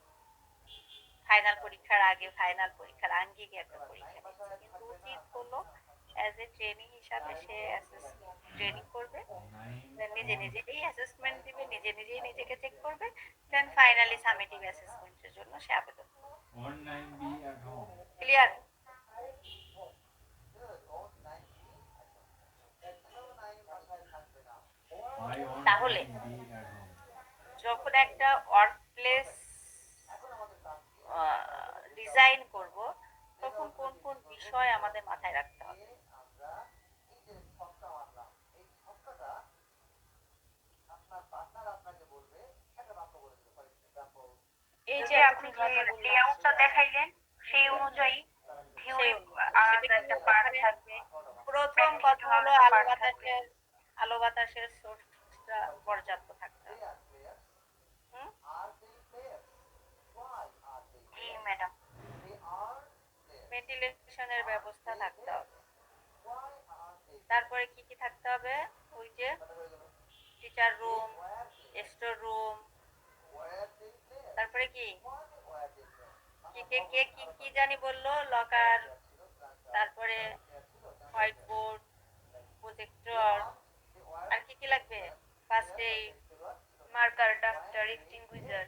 Speaker 1: ফাইনাল পরীক্ষার আগে, ফাইনাল পরীক্ষার আঙ্গিকে একটা পরীক্ষা নিচ্ছে, কিন্তু উচিত হলো অ্যাজ এ ট্রেনিং হিসাবে সে অ্যাসেসমেন্ট
Speaker 2: ট্রেনিং করবে,
Speaker 8: 9
Speaker 2: then নিজে নিজেই অ্যাসেসমেন্ট দিবে, নিজে নিজেই নিজেকে চেক করবে, দেন ফাইনালি সামেটিভ অ্যাসেসমেন্টের জন্য সে আবেদন করবে।
Speaker 8: 9B at home.
Speaker 2: ক্লিয়ার? তাহলে
Speaker 8: 9B at home.
Speaker 2: যখন একটা ওয়ার্ক প্লেস ডিজাইন করব, তখন কোন কোন বিষয় আমাদের মাথায় রাখতে হবে? এই যে আপনি যে লেআউটটা দেখাইলেন সেই অনুযায়ী একটা পার্ট থাকবে। প্রথম কথা হলো আলো বাতাসের সোর্সটা পর্যাপ্ত থাকতে হবে। হুম? জি ম্যাডাম। ভেন্টিলেশনের ব্যবস্থা থাকতে হবে। তারপরে কি কি থাকতে হবে? ওই যে টিচার রুম, স্টোর রুম, তারপরে কি কে কে কি কি জানি বললো, লকার, তারপরে হোয়াইট বোর্ড, প্রজেক্টর, আর কি কি লাগবে? First aid, marker, duster, extinguisher,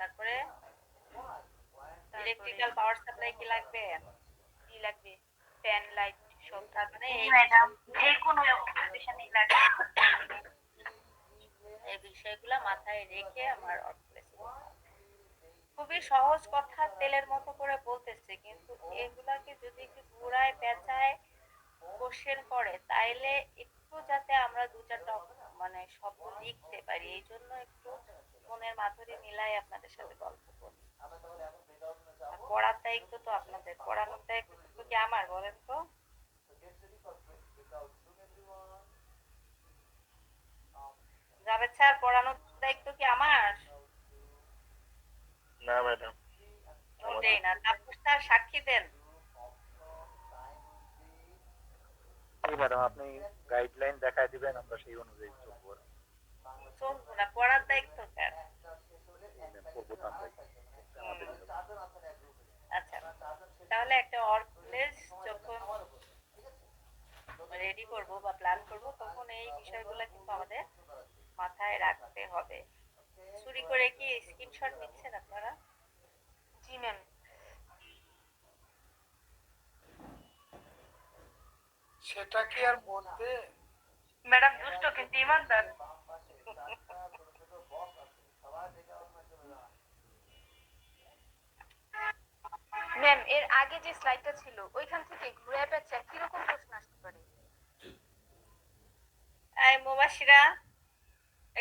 Speaker 2: তারপরে ইলেকট্রিক্যাল পাওয়ার সাপ্লাই কি লাগবে? কি লাগবে? ফ্যান, লাইট সব। তার মানে ম্যাডাম যে কোনো কন্ডিশনেই লাগবে। এই বিষয়গুলো মাথায় রেখে আমার খুবই সহজ কথা তেলের মতো করে বলতেছে, কিন্তু এগুলাকে যদি একটু ঘুরায় পেঁচায় কোশ্চেন করে, তাইলে একটু যাতে আমরা দু চারটা মানে শব্দ লিখতে পারি, এই জন্য একটু মনের মাধুরী মিলাই আপনাদের সাথে গল্প করি। পড়ার দায়িত্ব তো আপনাদের, পড়ানোর দায়িত্ব কি আমার বলেন তো? জাভেদ স্যার, পড়ানোর দায়িত্ব কি আমার?
Speaker 7: না ম্যাডাম,
Speaker 2: মোটেই না। তাপস স্যার সাক্ষী দেন।
Speaker 9: জি ম্যাডাম, আপনি গাইডলাইন দেখায় দিবেন, আমরা সেই অনুযায়ী চলবো।
Speaker 2: চলবো না, পড়ার দায়িত্ব স্যার। আচ্ছা, তাহলে একটা অর্গনাইজ যখন রেডি করব বা প্ল্যান করব, তখন এই বিষয়গুলো কিন্তু আমাদের মাথায় রাখতে হবে। চুরি করে কি স্ক্রিনশট নিচ্ছেন আপনারা? জি ম্যাম।
Speaker 4: সেটা কি আর বলতে?
Speaker 2: ম্যাডাম দুষ্ট কিন্তু ইমানদার। ম্যাম, এর আগে যে স্লাইডটা ছিল ওইখান থেকে ঘুরে পেঁচে কিরকম প্রশ্ন আসতে পারে? এই মুবাশিরা,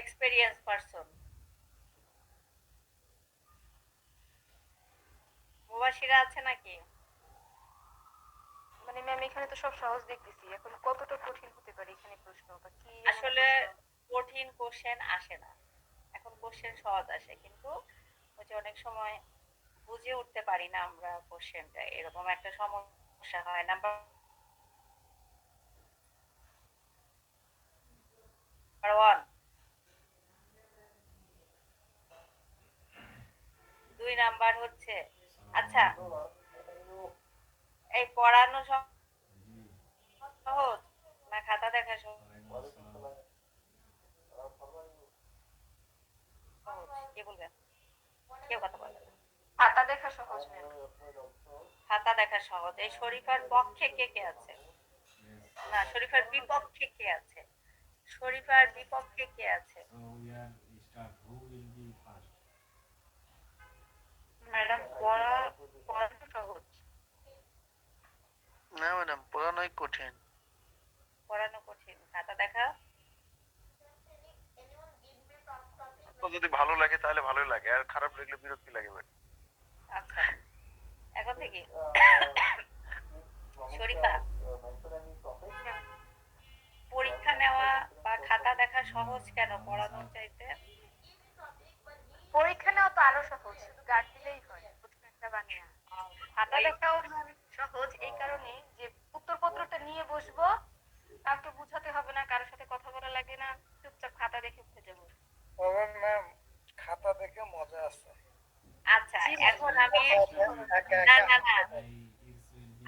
Speaker 2: এক্সপেরিয়েন্স পারসন। মুবাশিরা আছে নাকি? মানে ম্যাম, এখানে তো সব সহজ দেখতেছি, এখন কতটা কঠিন হতে পারে এখানে প্রশ্ন বা কি? আসলে কঠিন কোশ্চেন আসে না, এখন কোশ্চেন সহজ আসে, কিন্তু ওই যে অনেক সময় বুঝে উঠতে পারি না আমরা কোশ্চেনটা, এরকম একটা সমস্যা হয়। নাম্বার 1, 2 নাম্বার হচ্ছে, আচ্ছা এই পড়ানো সহজ না খাতা দেখা সহজ? কে বলবেন? কেউ কথা বলবেন? খাতা দেখা সহজ ম্যাম। খাতা দেখা সহজ। এই শরীফার পক্ষে কে কে আছে? না, শরীফার বিপক্ষে কে আছে? শরীফার বিপক্ষে কে আছে?
Speaker 8: So we are start. Who will be first?
Speaker 2: Madam, পড়ানো সহজ।
Speaker 5: না ম্যাডাম, পড়ানোই কঠিন।
Speaker 2: পড়ানো কঠিন। খাতা দেখা?
Speaker 7: তো যদি ভালো লাগে তাহলে ভালোই লাগে, আর খারাপ লাগলে বিরক্তি লাগে ম্যাডাম।
Speaker 2: আচ্ছা, এখন থেকে শরীফা, পরীক্ষা নেওয়া বা খাতা দেখা সহজ কেন পড়ানোর চাইতে? পরীক্ষা নেওয়া তো আরো সহজ, শুধু গার্ড দিলেই হয়, প্রশ্ন একটা বানিয়ে। খাতা দেখাও সহজ এই কারণে যে উত্তরপত্রটা নিয়ে বসবো, কাউকে বুঝাতে হবে না, কারোর সাথে কথা বলা লাগে না, চুপচাপ খাতা দেখে উঠে যাবো।
Speaker 4: তবে ম্যাম, খাতা দেখে মজা আছে।
Speaker 2: আচ্ছা, এখন আমি না না না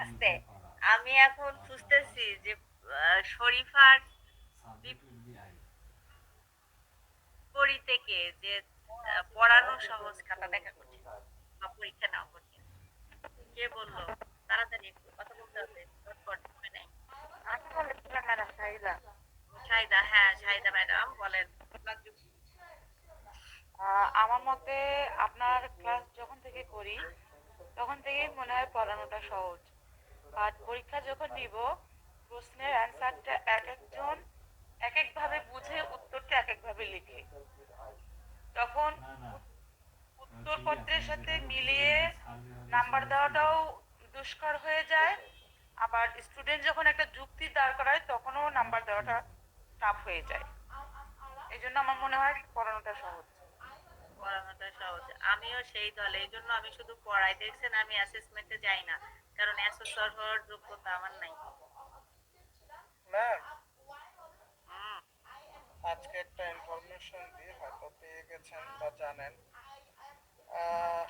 Speaker 2: আস্তে, আমি এখন খুঁজতেছি যে
Speaker 1: শরীফার
Speaker 8: Subject will be I.
Speaker 1: বিপরীতে কে যে পড়ানো সহজ খাতা দেখা কঠিন বা পরীক্ষা নাও কঠিন? কে বললো? তাড়াতাড়ি একটু কথা বলতে হবে, চটপট মানে।
Speaker 2: আমি বলেছিলাম ম্যাডাম সাইদা।
Speaker 1: শাহিদা, হ্যাঁ শাহিদা ম্যাডাম বলেন।
Speaker 6: আমার মতে আপনার ক্লাস যখন থেকে করি তখন থেকেই মনে হয় পড়ানোটা সহজ, আর পরীক্ষা যখন নিব প্রশ্নের অ্যান্সারটা এক একজন এক একভাবে বুঝে উত্তরটা এক একভাবে লিখে, তখন
Speaker 8: না না
Speaker 6: উত্তরপত্রের সাথে মিলিয়ে
Speaker 8: সার্ভে হলে
Speaker 6: নাম্বার দেওয়াটাও দুষ্কর হয়ে যায়। আবার স্টুডেন্ট যখন একটা যুক্তি দাঁড় করায় তখনও নাম্বার দেওয়াটা টাফ হয়ে যায়। এই জন্য আমার মনে হয় পড়ানোটা সহজ।
Speaker 1: পড়ানোটা সহজ, আমিও সেই দলে, এই জন্য আমি শুধু পড়াই, দেখছেন আমি অ্যাসেসমেন্টে যাই না, কারণ অ্যাসেসর হওয়ার যোগ্যতা আমার নাই।
Speaker 5: ম্যাম
Speaker 1: হুম,
Speaker 5: আজকে একটা ইনফরমেশন দিয়ে হয়তো পেয়ে গেছেন বা জানেন, আহ,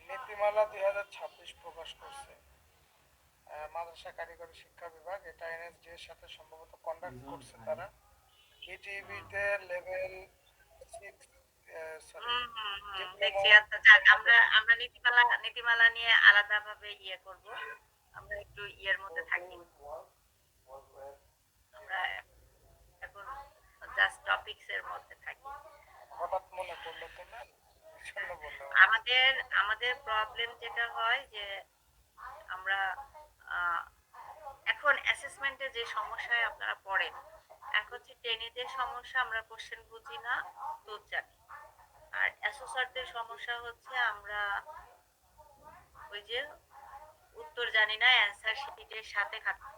Speaker 5: নীতিমালা 2026 প্রকাশ করছে মাদ্রাসা কারিগরি শিক্ষা বিভাগ। এটা এনএসডি এর সাথে সম্ভবত কন্ডাক্ট করছে তারা। বিটিভিতে লেভেল 6 সরি
Speaker 1: হুম, হুম, হুম, দেখছি।
Speaker 5: ডিপ্লোমা।
Speaker 1: আচ্ছা যাক, আমরা আমরা নীতিমালা নিয়ে আলাদা ভাবে ইয়ে করব, আমরা একটু ইয়ের মধ্যে থাকি, আমরা এখন জাস্ট টপিকস এর মধ্যে থাকি।
Speaker 5: হঠাৎ মনে পড়লো তো না, এই জন্য বললাম।
Speaker 1: আমাদের আমাদের প্রবলেম যেটা হয় যে আমরা আহ, এখন অ্যাসেসমেন্টে যে সমস্যায় আপনারা পড়েন, এক হচ্ছে টেনিদের সমস্যা, আমরা কোশ্চেন বুঝি না, উত্তর জানি। আর অ্যাসোসারদের সমস্যা হচ্ছে আমরা ওই যে উত্তর জানি না, অ্যান্সার শিটের সাথে খাতা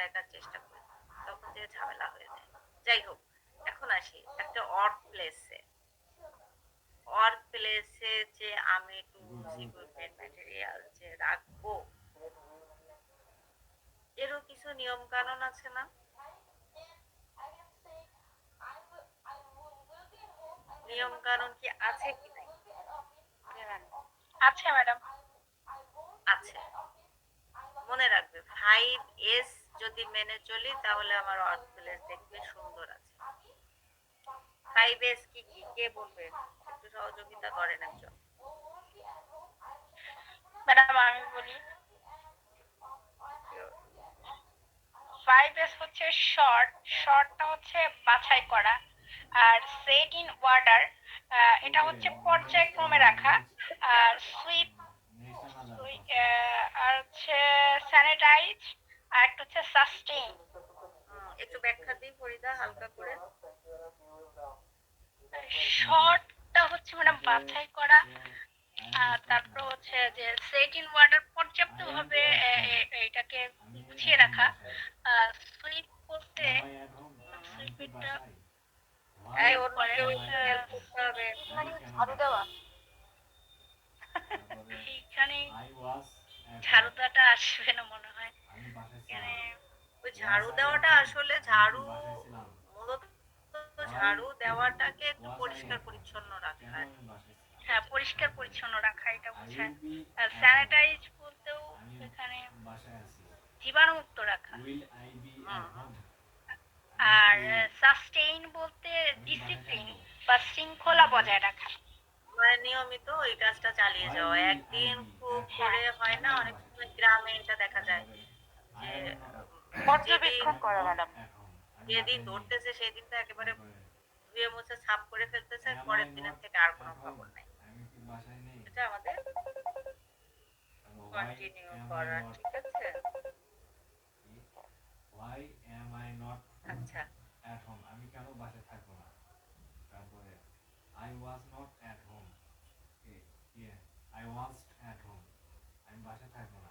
Speaker 1: দেখার চেষ্টা করি, তখন যে ঝামেলা হয়ে যায়। যাই হোক, এখন আসি একটা অর প্লেসে যে আমি টুলস ইকুইপমেন্ট ম্যাটেরিয়াল যে রাখবো, এরও কিছু নিয়ম কানুন আছে না? নিয়ম কানুন কি আছে কি নাই?
Speaker 2: আচ্ছা ম্যাডাম।
Speaker 1: আছে, মনে রাখবে 5S যদি মেনে চলি তাহলে আমার অর্থ প্লেস দেখবে সুন্দর আছে। 5S কি কি কে বলবে? একটু সহযোগিতা করেন একজন।
Speaker 2: ম্যাডাম আমি বলি, 5S হচ্ছে শর্ট, শর্টটা হচ্ছে বাছাই করা, আর সেট ইন অর্ডার এটা হচ্ছে পর্যায়ক্রমে রাখা, আর সুইপ
Speaker 8: নেক্সট আলাদা
Speaker 2: আর হচ্ছে স্যানিটাইজ, আর একটা হচ্ছে সাস্টেইন।
Speaker 1: একটু ব্যাখ্যা দিই ফরিদা হালকা করে।
Speaker 2: শর্টটা হচ্ছে ম্যাডাম বাছাই করা, আর তারপর হচ্ছে যে সেট ইন অর্ডার পর্যাপ্তভাবে এটাকে গুছিয়ে রাখা, সুইপ বলতে সুইপটা
Speaker 1: এই অন্য কেউ হেল্প করতে হবে।
Speaker 2: ঝাড়ু দেওয়া,
Speaker 8: তারপরে
Speaker 2: এইখানে
Speaker 8: I was at
Speaker 2: ঝাড়ু দেওয়াটা আসবে না মনে হয়।
Speaker 8: আমি বাসায়
Speaker 2: এখানে
Speaker 8: ছিলাম।
Speaker 1: ওই ঝাড়ু দেওয়াটা আসলে ঝাড়ু, মূলত ঝাড়ু দেওয়াটাকে একটু পরিষ্কার পরিচ্ছন্ন রাখা।
Speaker 8: কেন আমি বাসায় ছিলাম?
Speaker 2: হ্যাঁ পরিষ্কার পরিচ্ছন্ন রাখা এটা
Speaker 8: I
Speaker 2: বোঝায়।
Speaker 8: will be
Speaker 2: আর
Speaker 8: at
Speaker 2: স্যানিটাইজ বলতেও
Speaker 8: home. আমি
Speaker 2: এখানে
Speaker 8: বাসায় আছি।
Speaker 2: জীবাণুমুক্ত রাখা।
Speaker 8: Will I be at home?
Speaker 2: আর সাস্টেইন বলতে ডিসিপ্লিন বা শৃঙ্খলা বজায় রাখা।
Speaker 1: মানে নিয়মিত ওই কাজটা চালিয়ে যাওয়া, একদিন খুব করে হয় না, অনেক সময় গ্রামে এটা দেখা যায় যে
Speaker 6: পর্যবেক্ষণ করা ম্যাডাম।
Speaker 1: যেদিন ধরতেছে সেদিন তো একেবারে ধুয়ে মুছে সাফ করে ফেলতেছে, পরের দিনের থেকে আর কোনো খবর নাই।
Speaker 8: আমি কি বাসায় নেই?
Speaker 1: এটা আমাদের কন্টিনিউ করা, ঠিক আছে?
Speaker 8: Why am I not
Speaker 1: আচ্ছা,
Speaker 8: at home? আমি কেন বাসায় থাকবো না? তারপরে I was not at home. I was at home. আমি বাসায় থাকবো না।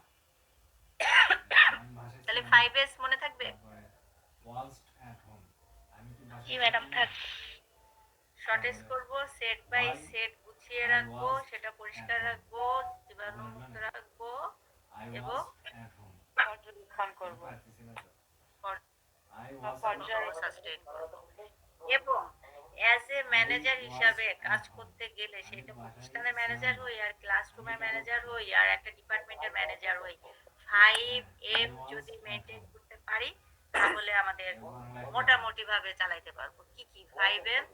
Speaker 8: আমি বাসায়
Speaker 1: তাহলে
Speaker 8: ছিলাম না।
Speaker 1: 5S মনে থাকবে।
Speaker 8: তারপরে was at home. আমি কি
Speaker 2: জি
Speaker 8: বাসায়
Speaker 2: ম্যাডাম
Speaker 8: ছিলাম না?
Speaker 2: থাক।
Speaker 1: শর্টেজ করব, সেট বাই সেট গুছিয়ে রাখবো, সেটা পরিষ্কার রাখবো, জীবাণুমুক্ত রাখবো
Speaker 8: I
Speaker 1: এবং
Speaker 8: was at home.
Speaker 6: পর্যবেক্ষণ করব।
Speaker 8: পারতেছি না তো।
Speaker 1: পর-
Speaker 8: I was
Speaker 1: পর্যায় সাস্টেইন করব। এবং অ্যাজ এ ম্যানেজার হিসাবে কাজ করতে গেলে সেটা প্রতিষ্ঠানের ম্যানেজার হই আর ক্লাসরুমের ম্যানেজার হই আর একটা ডিপার্টমেন্টের ম্যানেজার হই, 5M যদি মেনটেন করতে পারি তাহলে আমাদের মোটামুটি ভাবে চালাইতে পারবো। কি কি 5M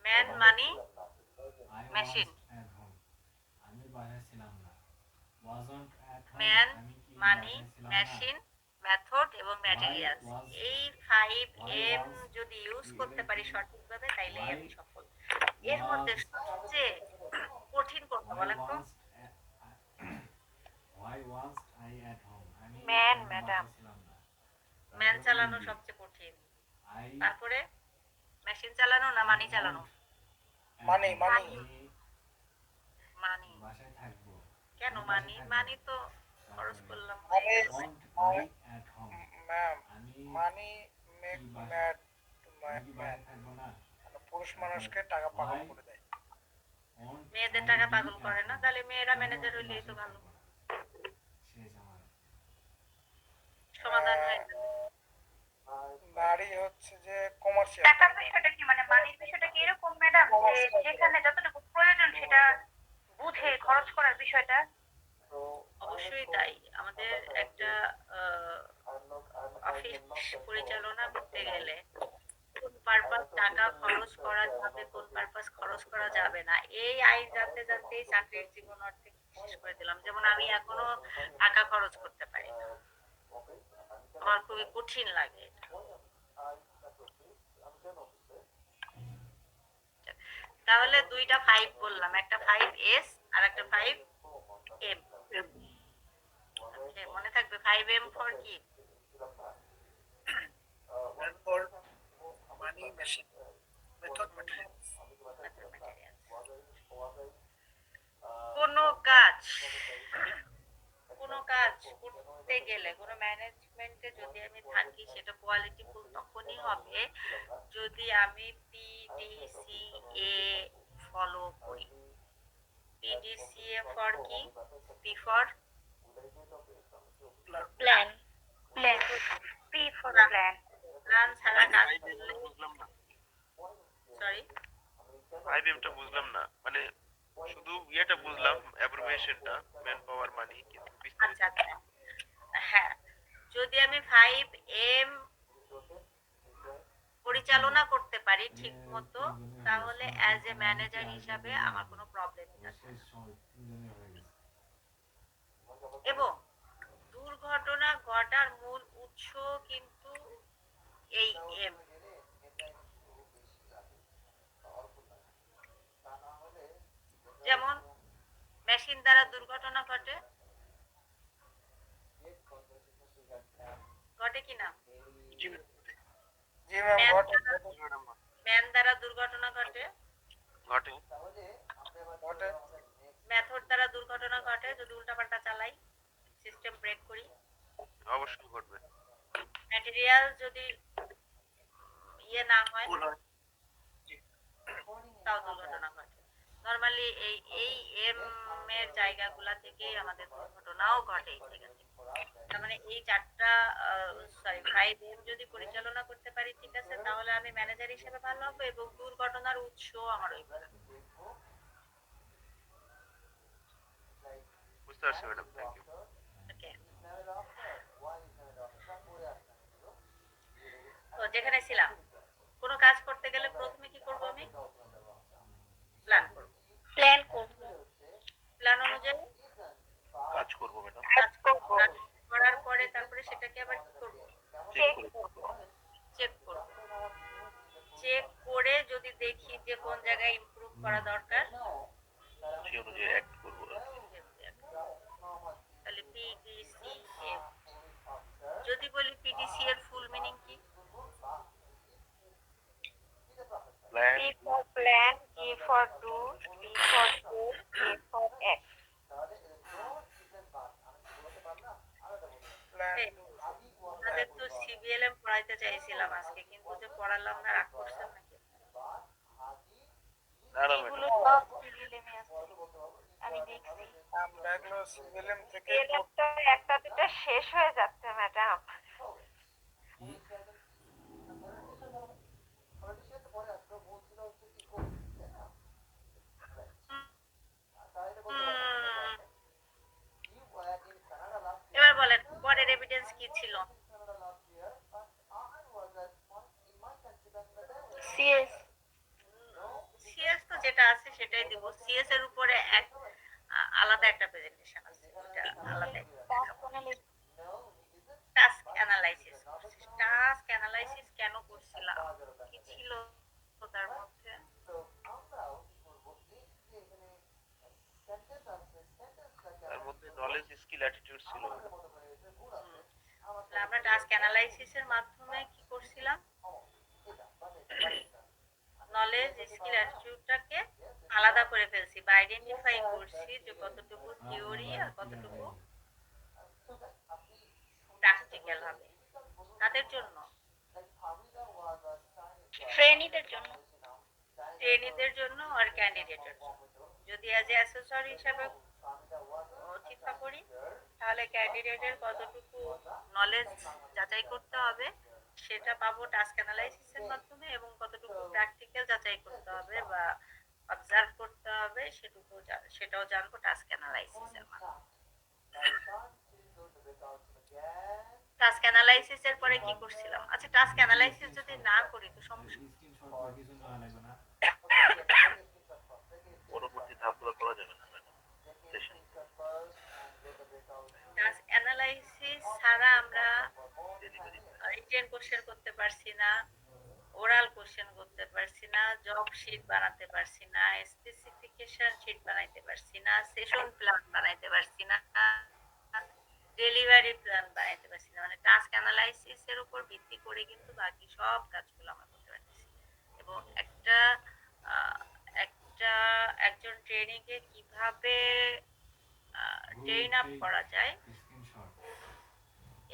Speaker 1: man money
Speaker 8: I
Speaker 1: machine,
Speaker 8: was at home. আমি বাসায় ছিলাম না। Wasn't at home.
Speaker 1: ম্যান
Speaker 8: আমি কি
Speaker 1: মানি
Speaker 8: বাসায় ছিলাম না?
Speaker 1: মেশিন মেথড এবং
Speaker 8: Why
Speaker 1: ম্যাটেরিয়ালস,
Speaker 8: was
Speaker 1: এই
Speaker 8: why
Speaker 1: 5M
Speaker 8: was
Speaker 1: যদি ইউজ করতে পারি সঠিকভাবে তাইলে
Speaker 8: why
Speaker 1: আমি সফল। এর মধ্যে
Speaker 8: was
Speaker 1: সবচেয়ে কঠিন কোনটা
Speaker 8: why
Speaker 1: বলেন তো?
Speaker 8: was why was I at home? আমি
Speaker 2: ম্যান
Speaker 8: কেন
Speaker 2: ম্যাডাম
Speaker 8: বাসায় ছিলাম না?
Speaker 1: ম্যান
Speaker 8: তারপরে
Speaker 1: চালানো
Speaker 8: English.
Speaker 1: সবচেয়ে কঠিন,
Speaker 8: I
Speaker 1: তারপরে মেশিন চালানো না মানি চালানো?
Speaker 8: at
Speaker 4: money
Speaker 8: home.
Speaker 4: মানি
Speaker 8: আমি
Speaker 1: মানি।
Speaker 8: বাসায় থাকবো।
Speaker 1: কেন
Speaker 8: আমি
Speaker 1: মানি?
Speaker 8: বাসায় থাকবো।
Speaker 1: মানি তো খরচ
Speaker 8: তারপরে
Speaker 1: করলাম
Speaker 4: মানে
Speaker 1: হয়ে গেছে।
Speaker 8: want I at home.
Speaker 4: Ma'am
Speaker 8: আমি
Speaker 4: মানি মেক
Speaker 8: কি বাসায়
Speaker 4: ম্যাড
Speaker 8: আমি কি বাসায় থাকবো না?
Speaker 4: পুরুষ মানুষকে টাকা পাগল করে দেয়।
Speaker 8: want
Speaker 1: মেয়েদের
Speaker 8: I
Speaker 1: টাকা
Speaker 8: be
Speaker 1: পাগল
Speaker 8: at
Speaker 1: করে না,
Speaker 8: home.
Speaker 1: তাহলে মেয়েরা
Speaker 8: কেন
Speaker 1: ম্যানেজার
Speaker 8: আমি
Speaker 1: হইলেই তো
Speaker 8: বাসায়
Speaker 1: ভালো,
Speaker 8: থাকবো না? শেষ আমার।
Speaker 1: সমাধান হয়ে যাবে।
Speaker 4: নারী হচ্ছে যে কমার্শিয়াল।
Speaker 2: টাকার বিষয়টা কি, মানে মানির বিষয়টা কি এরকম ম্যাডাম যে যেখানে যতটুকু প্রয়োজন সেটা বুঝে খরচ করার বিষয়টা?
Speaker 1: অবশ্যই তাই। আমাদের একটা অফিস পরিচালনা করতে গেলে কোন পারপাস টাকা খরচ করা যাবে, কোন পারপাস খরচ করা যাবে না, এই আইন জানতে জানতেই চাকরির জীবন অর্ধেক শেষ করে দিলাম। যেমন আমি এখনো টাকা খরচ করতে পারি না, আমার খুবই কঠিন লাগে এটা। তাহলে দুইটা 5 বললাম, একটা 5S আর একটা 5M। মনে থাকবে 5M ফর কি?
Speaker 4: মানি মেশিন মেথড
Speaker 1: কোনো কাজ করতে গেলে, কোনো ম্যানেজমেন্টে যদি আমি থাকি, সেটা কোয়ালিটিফুল তখনই হবে যদি আমি PDCA ফলো করি। PDCA ফর কি? P for
Speaker 2: plan, plan, P for plan.
Speaker 1: Plan ছাড়া কাজ করলে,
Speaker 7: বুঝলাম না,
Speaker 1: সরি
Speaker 7: 5M টা বুঝলাম না, মানে শুধু ইয়েটা বুঝলাম, অ্যাব্রিভিয়েশনটা ম্যান পাওয়ার মানি, কিন্তু বিস্তারিত
Speaker 1: আচ্ছা আচ্ছা, হ্যাঁ, যদি আমি 5M পরিচালনা করতে পারি ঠিক মতো, তাহলে অ্যাজ এ ম্যানেজার হিসাবে আমার কোনো প্রবলেমই থাকবে না।
Speaker 8: শেষ সময় 3 জনের হয়ে গেছে।
Speaker 1: এবং দুর্ঘটনা ঘটার মূল উৎস কিন্তু এই এম। যেমন মেশিন দ্বারা দুর্ঘটনা ঘটে, ঘটে কি না?
Speaker 4: জি ম্যাম
Speaker 1: ম্যান
Speaker 4: ঘটে
Speaker 1: ম্যান দ্বারা দুর্ঘটনা ঘটে,
Speaker 7: ঘটে।
Speaker 4: ঘটে।
Speaker 1: মেথড দ্বারা দুর্ঘটনা ঘটে যদি উল্টাপাল্টা চালাই, সিস্টেম ব্রেক করি।
Speaker 7: অবশ্যই ঘটবে।
Speaker 1: ম্যাটেরিয়াল যদি ইয়ে না হয় তাও দুর্ঘটনা ঘটে। নরমালি এই এম এর জায়গাগুলা থেকেই আমাদের দুর্ঘটনাও ঘটে এই জায়গা থেকে। তার মানে এই চারটা সরি 5M যদি পরিচালনা করতে পারি, ঠিক আছে, তাহলে আমি ম্যানেজার হিসেবে ভালো হবো এবং দুর্ঘটনার উৎস আমার ওই
Speaker 7: বুঝতে পারছি ম্যাডাম, থ্যাংক ইউ।
Speaker 1: ওকে। তো যেখানে ছিলাম, কোনো কাজ করতে গেলে প্রথমে কি করব? আমি প্ল্যান করব।
Speaker 2: প্ল্যান করব,
Speaker 1: প্ল্যান অনুযায়ী
Speaker 7: কাজ করবো ম্যাডাম।
Speaker 1: কাজ করব। কাজ করার পরে তারপরে সেটাকে আবার কি করব?
Speaker 2: চেক করব,
Speaker 1: চেক করব। চেক করে যদি দেখি যে কোন জায়গায় ইমপ্রুভ করা দরকার,
Speaker 7: সেই অনুযায়ী অ্যাক্ট করবো।
Speaker 1: তাহলে PDCA। যদি বলি PDCA এর ফুল মিনিং কি?
Speaker 7: Plan,
Speaker 2: P for plan, D for do, D for do, A for act.
Speaker 1: এই, আমাদের তো CBLM পড়াইতে চাইছিলাম আজকে, কিন্তু যে পড়ালাম না, রাগ করছেন নাকি?
Speaker 7: না না
Speaker 2: এগুলো
Speaker 7: ম্যাডাম,
Speaker 2: সব সিভিএলএম এ আছে, আমি দেখছি।
Speaker 4: আমরা এগুলো সিভিএলএম থেকে
Speaker 2: সিভিএলএমটা একটা দুটো শেষ হয়ে যাচ্ছে ম্যাডাম।
Speaker 1: এবার বলেন পরের এভিডেন্স কি ছিল?
Speaker 7: স্কিল অ্যাটিটিউড ছিল।
Speaker 1: তাহলে আমরা টাস্ক অ্যানালাইসিসের মাধ্যমে কি করছিলাম, নলেজ স্কিল অ্যাটিটিউডটাকে আলাদা করে ফেলছি বা আইডেন্টিফাই করছি যে কতটুকু থিওরি আর কতটুকু প্র্যাকটিক্যাল হবে তাদের জন্য,
Speaker 2: ট্রেনিদের জন্য।
Speaker 1: ট্রেনিদের জন্য আর ক্যান্ডিডেটের জন্য। যদি অ্যাজ এ অ্যাসেসর হিসাবে চিন্তা করি তাহলে ক্যান্ডিডেটের কতটুকু নলেজ যাচাই করতে হবে সেটা পাবো টাস্ক অ্যানালাইসিসের মাধ্যমে, এবং কতটুকু প্র্যাকটিক্যাল যাচাই করতে হবে বা অবজার্ভ করতে হবে সেটাও জানবো টাস্ক অ্যানালাইসিসের মাধ্যমে। টাস্ক অ্যানালাইসিসের পরে কি করছিলাম? আচ্ছা, টাস্ক অ্যানালাইসিস যদি না করি তো সমস্যা।
Speaker 8: স্ক্রিনশট করে কিছু নেওয়া লাগবে না।
Speaker 7: পরবর্তী ধাপগুলো করা যাবে না সেশন।
Speaker 1: টাস্ক অ্যানালাইসিস ছাড়া আমরা রিটেন কোশ্চেন করতে পারছি না, ওরাল কোশ্চেন করতে পারছি না, জব শিট বানাতে পারছি না, স্পেসিফিকেশন শিট বানাইতে পারছি না, সেশন প্ল্যান বানাইতে পারছি না, ডেলিভারি প্ল্যান বানাইতে পারছি না। মানে টাস্ক অ্যানালাইসিস এর উপর ভিত্তি করে কিন্তু বাকি সব কাজগুলো আমরা করতে পারছি। এবং আহ, একটা একজন ট্রেনিং এ কিভাবে ট্রেন আপ করা যায়
Speaker 8: স্ক্রিনশট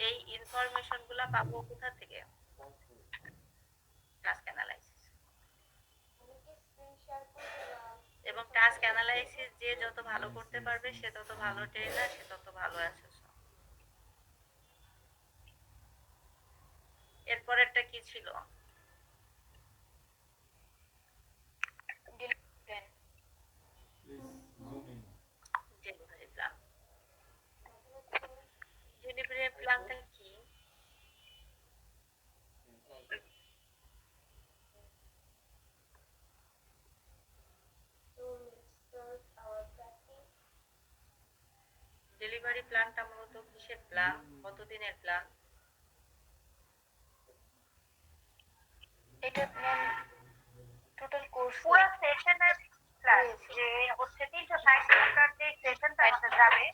Speaker 1: এই ইনফরমেশন গুলা পাবো কোথা থেকে? Task analysis. এবং টাস্ক অ্যানালাইসিস যে যত ভালো করতে পারবে সে তত ভালো ট্রেনার, সে তত ভালো অ্যাসেসর। এরপরেরটা কি ছিল?
Speaker 8: Please zoom in.
Speaker 1: Delivery plan. Delivery প্ল্যানটা কি? ডেলিভারি প্ল্যানটা মূলত কিসের প্ল্যান, কতদিনের প্ল্যান?
Speaker 2: এটা টোটাল কোর্স পুরো সেশনের প্ল্যান, যে হচ্ছে 360 ঘন্টার যে সেশনটা আমাদের যাবে।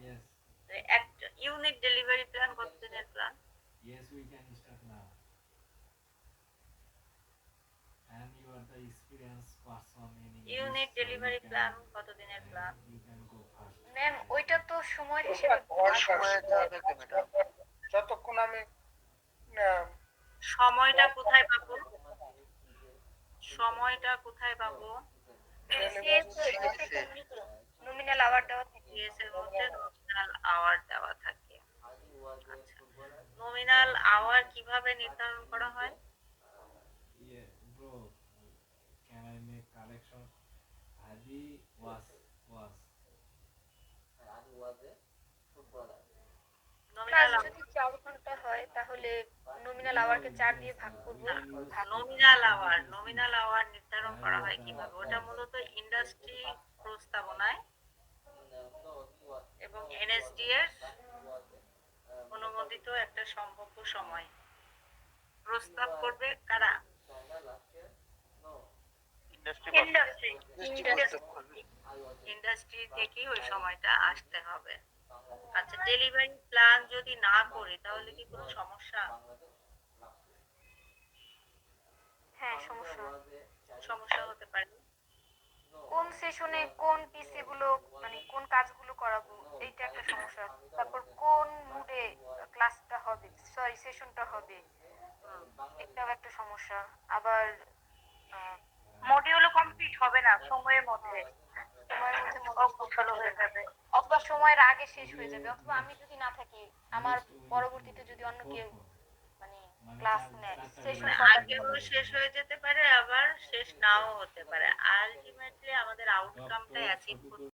Speaker 8: Yes,
Speaker 1: একটা ইউনিট ডেলিভারি প্ল্যান কতদিনের plan?
Speaker 8: yes, we can start now. And you are the experienced person in English.
Speaker 1: Unit
Speaker 8: so
Speaker 1: delivery
Speaker 8: you can-
Speaker 1: plan কতদিনের plan?
Speaker 8: You can go first.
Speaker 2: Ma'am ওইটা তো সময় হিসেবে
Speaker 4: যতক্ষণ আমি
Speaker 1: সময়টা কোথায় পাবো? সময়টা কোথায় পাবো?
Speaker 2: নমিনাল আওয়ার দেওয়া থাকে।
Speaker 1: সিএস এর মধ্যে নমিনাল আওয়ার দেওয়া থাকে। আচ্ছা, নমিনাল আওয়ার কিভাবে নির্ধারণ করা হয়?
Speaker 8: Yeah, bro, can I make correction? Hadi was.
Speaker 1: Nominal
Speaker 2: যদি 4 ঘন্টা হয় তাহলে নমিনাল আওয়ারকে 4 দিয়ে ভাগ করব।
Speaker 1: নমিনাল আওয়ার নির্ধারণ করা হয় কিভাবে? ওটা মূলত ইন্ডাস্ট্রি প্রস্তাবনায় এবং এনএসডি এর অনুমোদিত একটা সম্ভাব্য সময় প্রস্তাব করবে কারা?
Speaker 2: ইন্ডাস্ট্রি
Speaker 1: ইন্ডাস্ট্রি থেকেই ওই সময়টা আসতে হবে। আচ্ছা, ডেলিভারি প্ল্যান যদি না করি তাহলে কি কোনো সমস্যা?
Speaker 2: হ্যাঁ, সমস্যা
Speaker 1: হতে পারে।
Speaker 2: কোন সেশনে কোন পিসি গুলো মানে কোন কাজগুলো করাবো এইটা একটা সমস্যা। তারপর কোন মুডে ক্লাসটা হবে, সরি সেশনটা হবে, এটাও একটা সমস্যা। আবার মডিউলও কমপ্লিট হবে না সময়ের মধ্যে অগোছালো হয়ে যাবে, অথবা সময়ের আগে শেষ হয়ে যাবে, অথবা আমি যদি না থাকি আমার পরবর্তীতে যদি অন্য কেউ মানে ক্লাস নেয় সেশন
Speaker 1: আগেও শেষ হয়ে যেতে পারে, আবার শেষ নাও হতে পারে। আলটিমেটলি আমাদের আউটকামটা অ্যাচিভ করতে